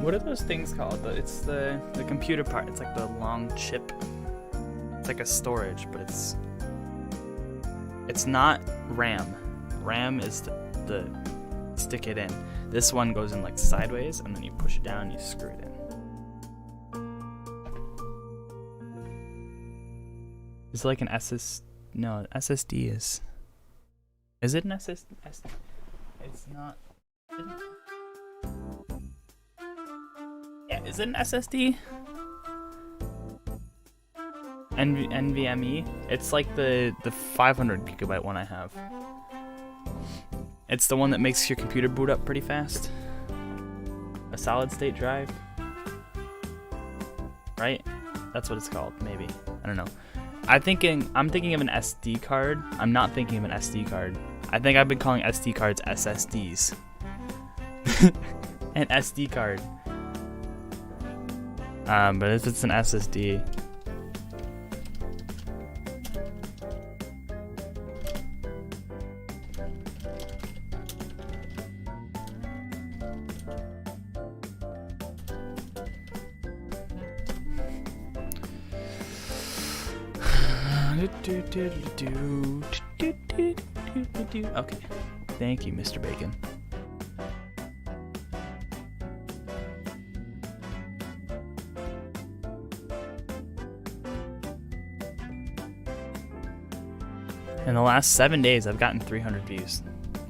What are those things called? It's the computer part. It's like the long chip. It's like a storage, but it's not RAM. RAM is the stick it in. This one goes in like sideways, and then you push it down and you screw it in. Is it like an No, SSD is. Is it an SSD? It's not. Yeah, is it an SSD? NVMe? It's like the 500 gigabyte one I have. It's the one that makes your computer boot up pretty fast. A solid state drive. Right? That's what it's called, maybe. I don't know. I'm thinking of an SD card. I'm not thinking of an SD card. I think I've been calling SD cards SSDs. An SD card. But if it's an SSD. Okay. Thank you, Mr. Bacon. In the last 7 days, I've gotten 300 views.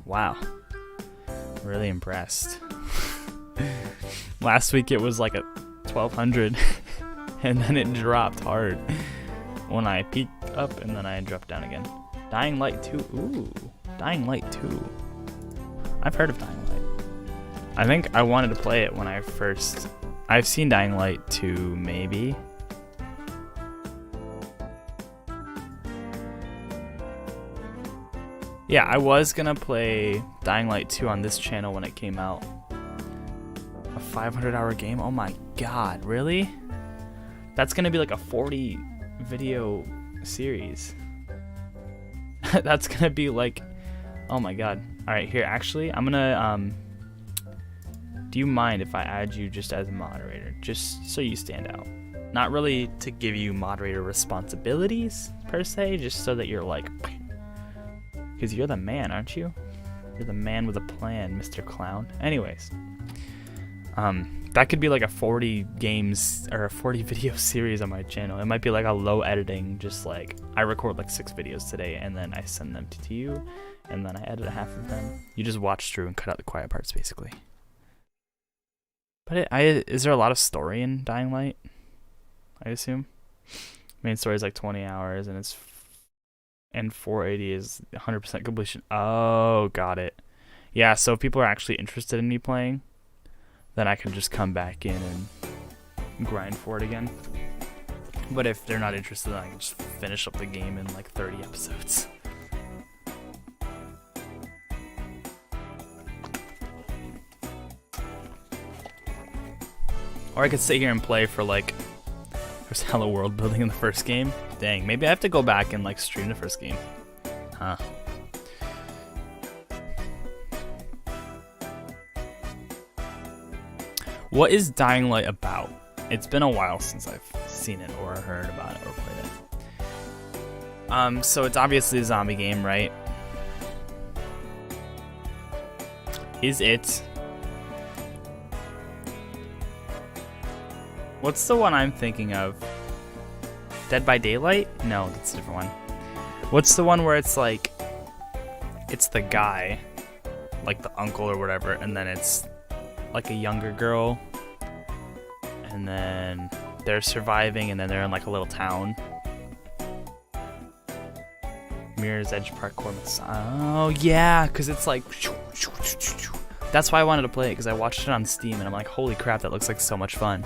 Wow. Really impressed. Last week it was like a 1,200, and then it dropped hard when I peaked up, and then I dropped down again. Dying Light 2. Ooh. Dying Light 2. I've heard of Dying Light. I think I wanted to play it when I first... I've seen Dying Light 2, maybe. Yeah, I was gonna play Dying Light 2 on this channel when it came out. A 500-hour game? Oh my god, really? That's gonna be like a 40 video series. That's gonna be like, oh my god. Alright, here, actually, I'm gonna, do you mind if I add you just as a moderator? Just so you stand out. Not really to give you moderator responsibilities, per se, just so that you're like... Because you're the man, aren't you? You're the man with a plan, Mr. Clown. Anyways. That could be like a 40 games or a 40 video series on my channel. It might be like a low editing, just like I record like 6 videos today and then I send them to you and then I edit half of them. You just watch through and cut out the quiet parts basically. But is there a lot of story in Dying Light? I assume. Main story is like 20 hours and it's and 480 is 100% completion. Oh, got it. Yeah, so if people are actually interested in me playing, then I can just come back in and grind for it again. But if they're not interested, then I can just finish up the game in like 30 episodes. Or I could sit here and play for like... There's hella world building in the first game. Dang, maybe I have to go back and like stream the first game. Huh. What is Dying Light about? It's been a while since I've seen it or heard about it or played it. So it's obviously a zombie game, right? Is it... What's the one I'm thinking of? Dead by Daylight? No, that's a different one. What's the one where it's like... It's the guy, like the uncle or whatever, and then it's like a younger girl, and then they're surviving, and then they're in like a little town. Mirror's Edge Parkour. Oh yeah, because it's like... That's why I wanted to play it, because I watched it on Steam, and I'm like, holy crap, that looks like so much fun.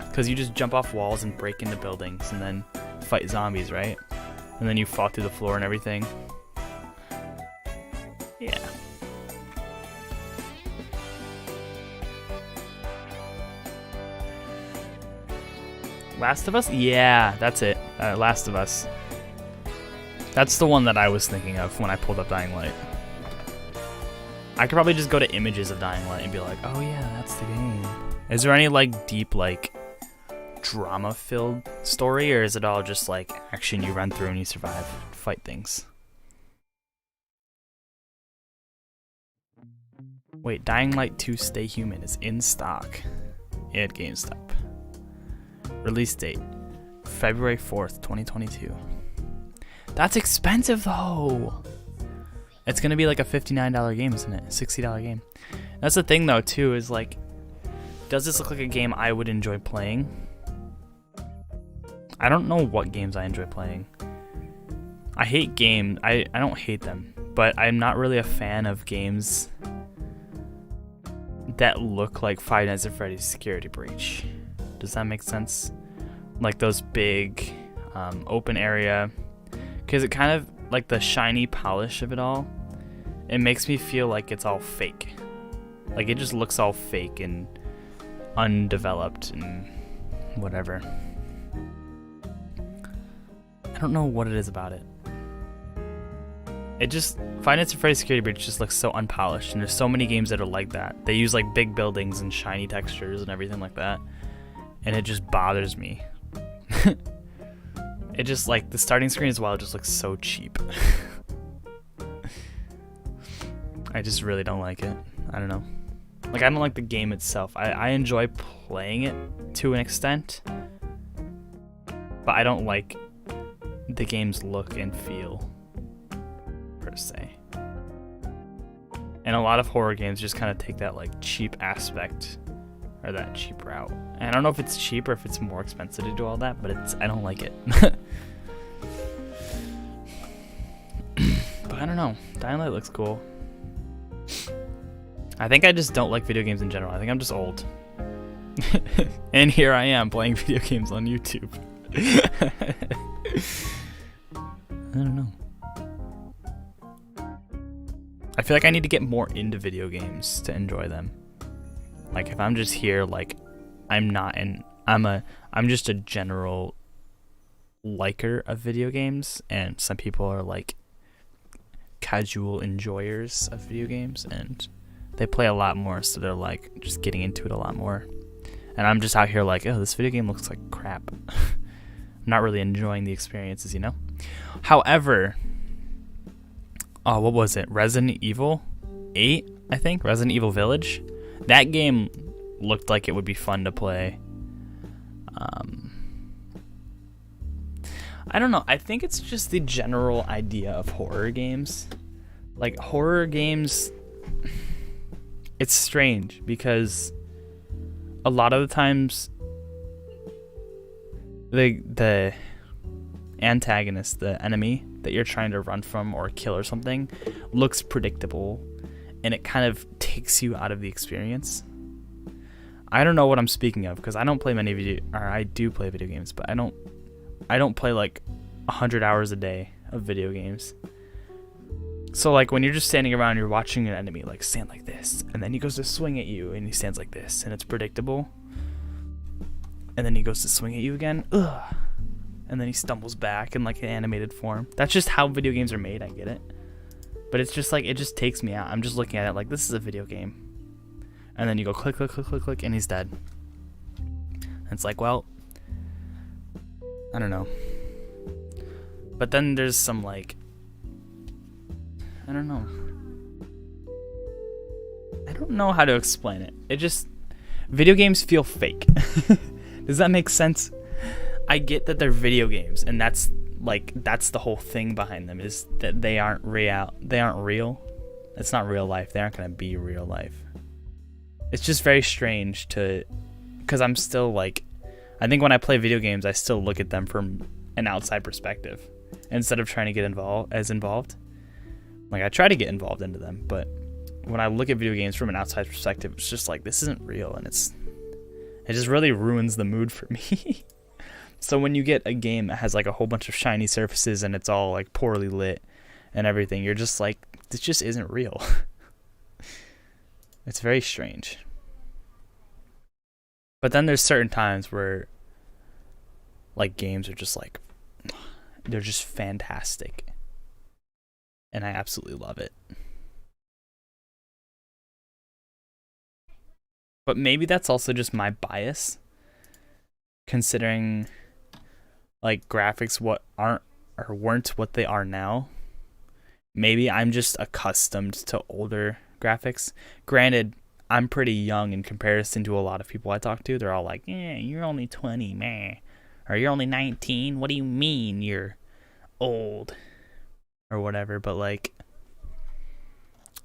Because you just jump off walls and break into buildings and then fight zombies, right? And then you fall through the floor and everything. Yeah. Last of Us? Yeah, that's it. Last of Us. That's the one that I was thinking of when I pulled up Dying Light. I could probably just go to images of Dying Light and be like, oh yeah, that's the game. Is there any like deep like drama-filled story, or is it all just like action? You run through and you survive, fight things. Wait, Dying Light 2 Stay Human is in stock at GameStop. Release date February 4th, 2022. That's expensive though. It's gonna be like a $59 game, isn't it? $60 game. That's the thing though too, is like, does this look like a game I would enjoy playing? I don't know what games I enjoy playing. I hate games. I don't hate them, but I'm not really a fan of games that look like Five Nights at Freddy's Security Breach. Does that make sense? Like those big open area, because it kind of like the shiny polish of it all. It makes me feel like it's all fake. Like it just looks all fake and undeveloped and whatever. I don't know what it is about it. It just, Five Nights at Freddy's Security Breach just looks so unpolished, and there's so many games that are like that. They use like big buildings and shiny textures and everything like that, and it just bothers me. It just, like, the starting screen as well just looks so cheap. I just really don't like it. I don't know. Like, I don't like the game itself. I enjoy playing it to an extent, but I don't like the game's look and feel, per se. And a lot of horror games just kind of take that, like, cheap aspect, or that cheap route. And I don't know if it's cheap or if it's more expensive to do all that, but I don't like it. But I don't know. Dying Light looks cool. I think I just don't like video games in general. I think I'm just old. And here I am playing video games on YouTube. I don't know. I feel like I need to get more into video games to enjoy them. Like if I'm just here, like I'm just a general liker of video games, and some people are like casual enjoyers of video games, and they play a lot more, so they're like just getting into it a lot more. And I'm just out here like, oh, this video game looks like crap. I'm not really enjoying the experiences, you know? However, what was it? Resident Evil 8, I think? Resident Evil Village? That game looked like it would be fun to play. I don't know. I think it's just the general idea of horror games. Like, horror games, it's strange because a lot of the times the antagonist, the enemy that you're trying to run from or kill or something, looks predictable, and it kind of takes you out of the experience. I don't know what I'm speaking of because I don't play I do play video games, but I don't play like 100 hours a day of video games. So like when you're just standing around, you're watching an enemy like stand like this, and then he goes to swing at you and he stands like this, and it's predictable. And then he goes to swing at you again, ugh. And then he stumbles back in like an animated form. That's just how video games are made, I get it. But it's just like, it just takes me out. I'm just looking at it like, this is a video game. And then you go click, click, click, click, click, and he's dead. And it's like, well, I don't know. But then there's some like, I don't know. I don't know how to explain it. It just, video games feel fake. Does that make sense? I get that they're video games, and that's the whole thing behind them, is that they aren't real. It's not real life. They aren't gonna be real life. It's just very strange because I'm still like, I think when I play video games, I still look at them from an outside perspective instead of trying to get involved. Like I try to get involved into them, but when I look at video games from an outside perspective, it's just like, this isn't real, and it just really ruins the mood for me. So when you get a game that has like a whole bunch of shiny surfaces and it's all like poorly lit and everything, you're just like, this just isn't real. It's very strange. But then there's certain times where like games are just like, they're just fantastic. And I absolutely love it. But maybe that's also just my bias, considering like graphics weren't what they are now. Maybe I'm just accustomed to older graphics. Granted, I'm pretty young in comparison to a lot of people I talk to. They're all like, "Yeah, you're only 20, man," or "You're only 19. What do you mean you're old?" or whatever. But like,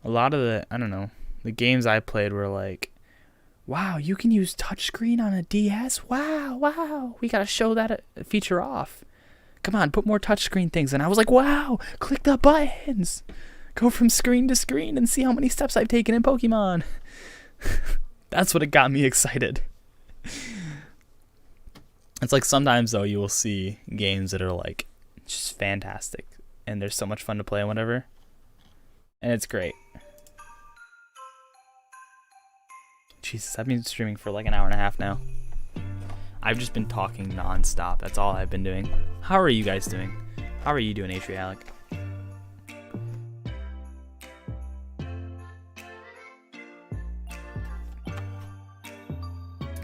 a lot of the games I played were like, "Wow, you can use touchscreen on a DS? Wow, we gotta show that feature off. Come on, put more touchscreen things." And I was like, "Wow, click the buttons. Go from screen to screen and see how many steps I've taken in Pokemon." That's what it got me excited. It's like sometimes though you will see games that are like just fantastic and they're so much fun to play and whatever. And it's great. Jesus, I've been streaming for like an hour and a half now. I've just been talking nonstop. That's all I've been doing. How are you guys doing? How are you doing, Atrialic?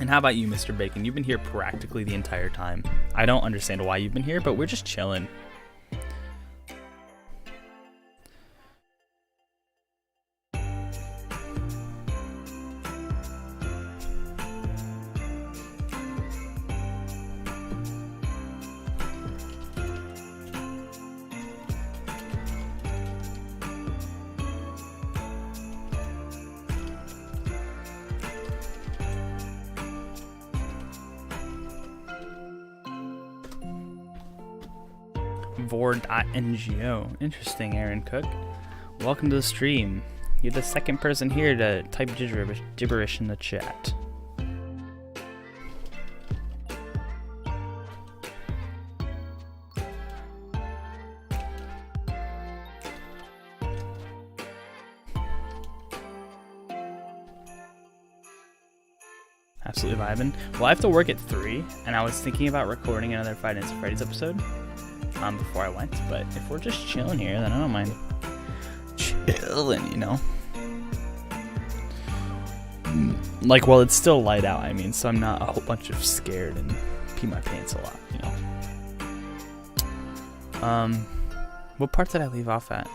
And how about you, Mr. Bacon? You've been here practically the entire time. I don't understand why you've been here, but we're just chilling. Vord.ngo. Interesting, Aaron Cook. Welcome to the stream. You're the second person here to type gibberish in the chat. Absolutely vibing. Well, I have to work at 3, and I was thinking about recording another Five Nights at Freddy's episode before I went, but if we're just chilling here, then I don't mind chilling, you know? Like, well, it's still light out, I mean, so I'm not a whole bunch of scared and pee my pants a lot, you know? What part did I leave off at?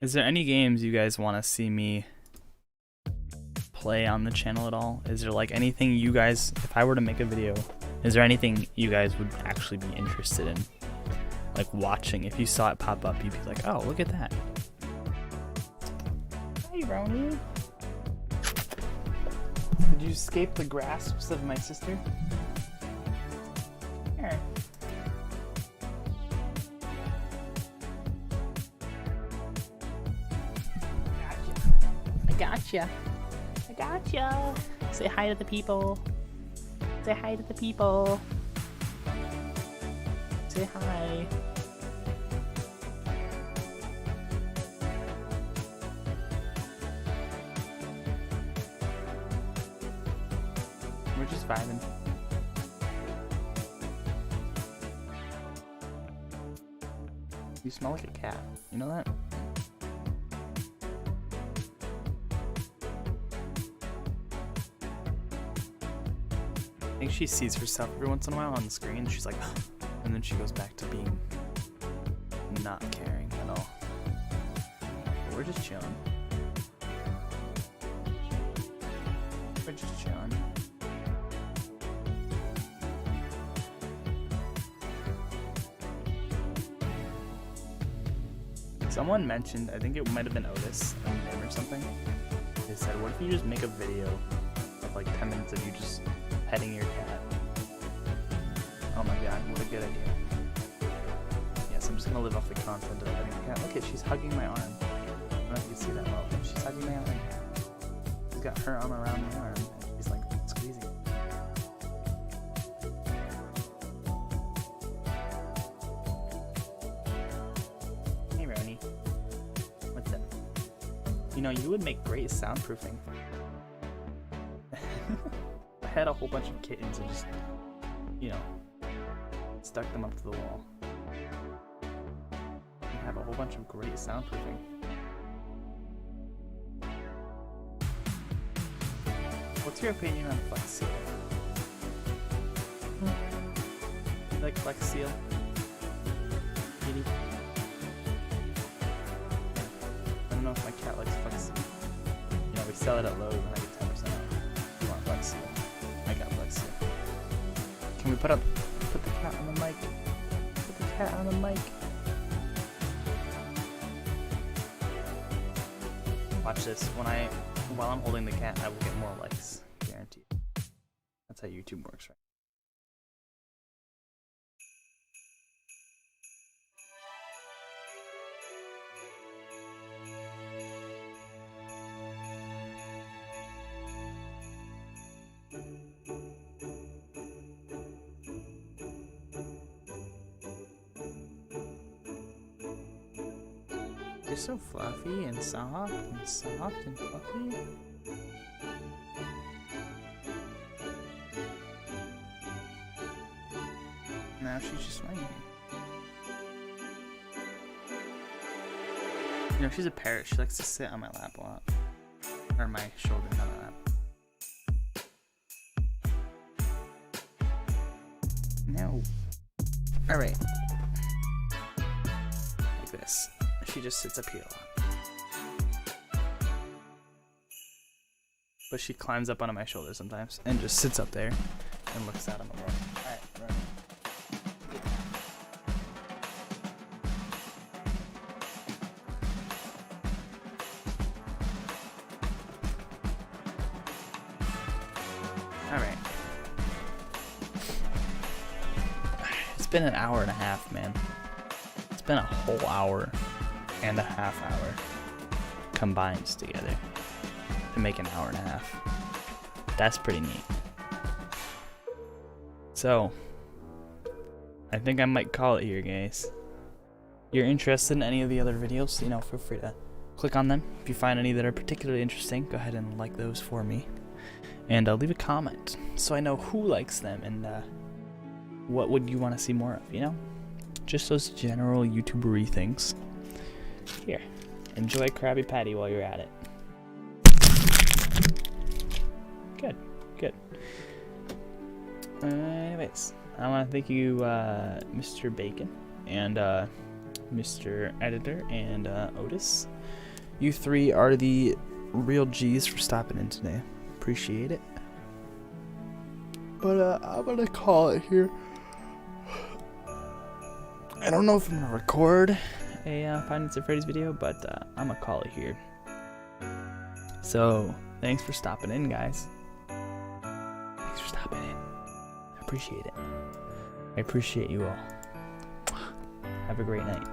Is there any games you guys want to see me play on the channel at all? Is there like anything you guys, if I were to make a video, is there anything you guys would actually be interested in? Like watching, if you saw it pop up, you'd be like, oh, look at that. Hi, Roni. Did you escape the grasps of my sister? Here. I gotcha. Say hi to the people. Say hi to the people. Say hi. We're just vibing. You smell like a cat. You know that? I think she sees herself every once in a while on the screen. She's like, and then she goes back to being not caring at all. But we're just chilling. We're just chilling. Someone mentioned, I think it might have been Otis or something. They said, what if you just make a video of like 10 minutes of you just petting your cat? Oh my god, what a good idea. Yes, I'm just gonna live off the content of petting the cat. Look at, she's hugging my arm. I don't know if you can see that well, but she's hugging my arm. She's got her arm around my arm, and she's like squeezing. Hey Roni. What's up? You know, you would make great soundproofing. I had a whole bunch of kittens and just, you know, stuck them up to the wall. You have a whole bunch of great soundproofing. What's your opinion on Flex Seal? You like Flex Seal? Kitty? I don't know if my cat likes Flex Seal. You know, we sell it at Lowe's and I get 10% off. If you want Flex Seal, I got Flex Seal. Can we put the cat on the mic? Put the cat on the mic. Watch this. While I'm holding the cat, I will get more likes. Guaranteed. That's how YouTube works, right? You're so fluffy and soft and fluffy. Now she's just laying here. You know, she's a parrot. She likes to sit on my lap a lot. Or my shoulder, not my lap. No. Alright. Like this. She just sits up here a lot. But she climbs up onto my shoulder sometimes and just sits up there and looks out on the world. Alright, right. Alright. It's been an hour and a half, man. It's been a whole hour and a half hour combined together to make an hour and a half. That's pretty neat. So, I think I might call it here, guys. If you're interested in any of the other videos, you know, feel free to click on them. If you find any that are particularly interesting, go ahead and like those for me. And leave a comment so I know who likes them and what would you want to see more of, you know? Just those general YouTuber-y things. Here, enjoy Krabby Patty while you're at it. Good, good. Anyways, I want to thank you, Mr. Bacon and Mr. Editor and Otis. You three are the real G's for stopping in today. Appreciate it. But I'm gonna call it here. I don't know if I'm gonna record a Five Nights at Freddy's video, but I'm gonna call it here. So thanks for stopping in, guys. Thanks for stopping in. I appreciate it. I appreciate you all. Have a great night.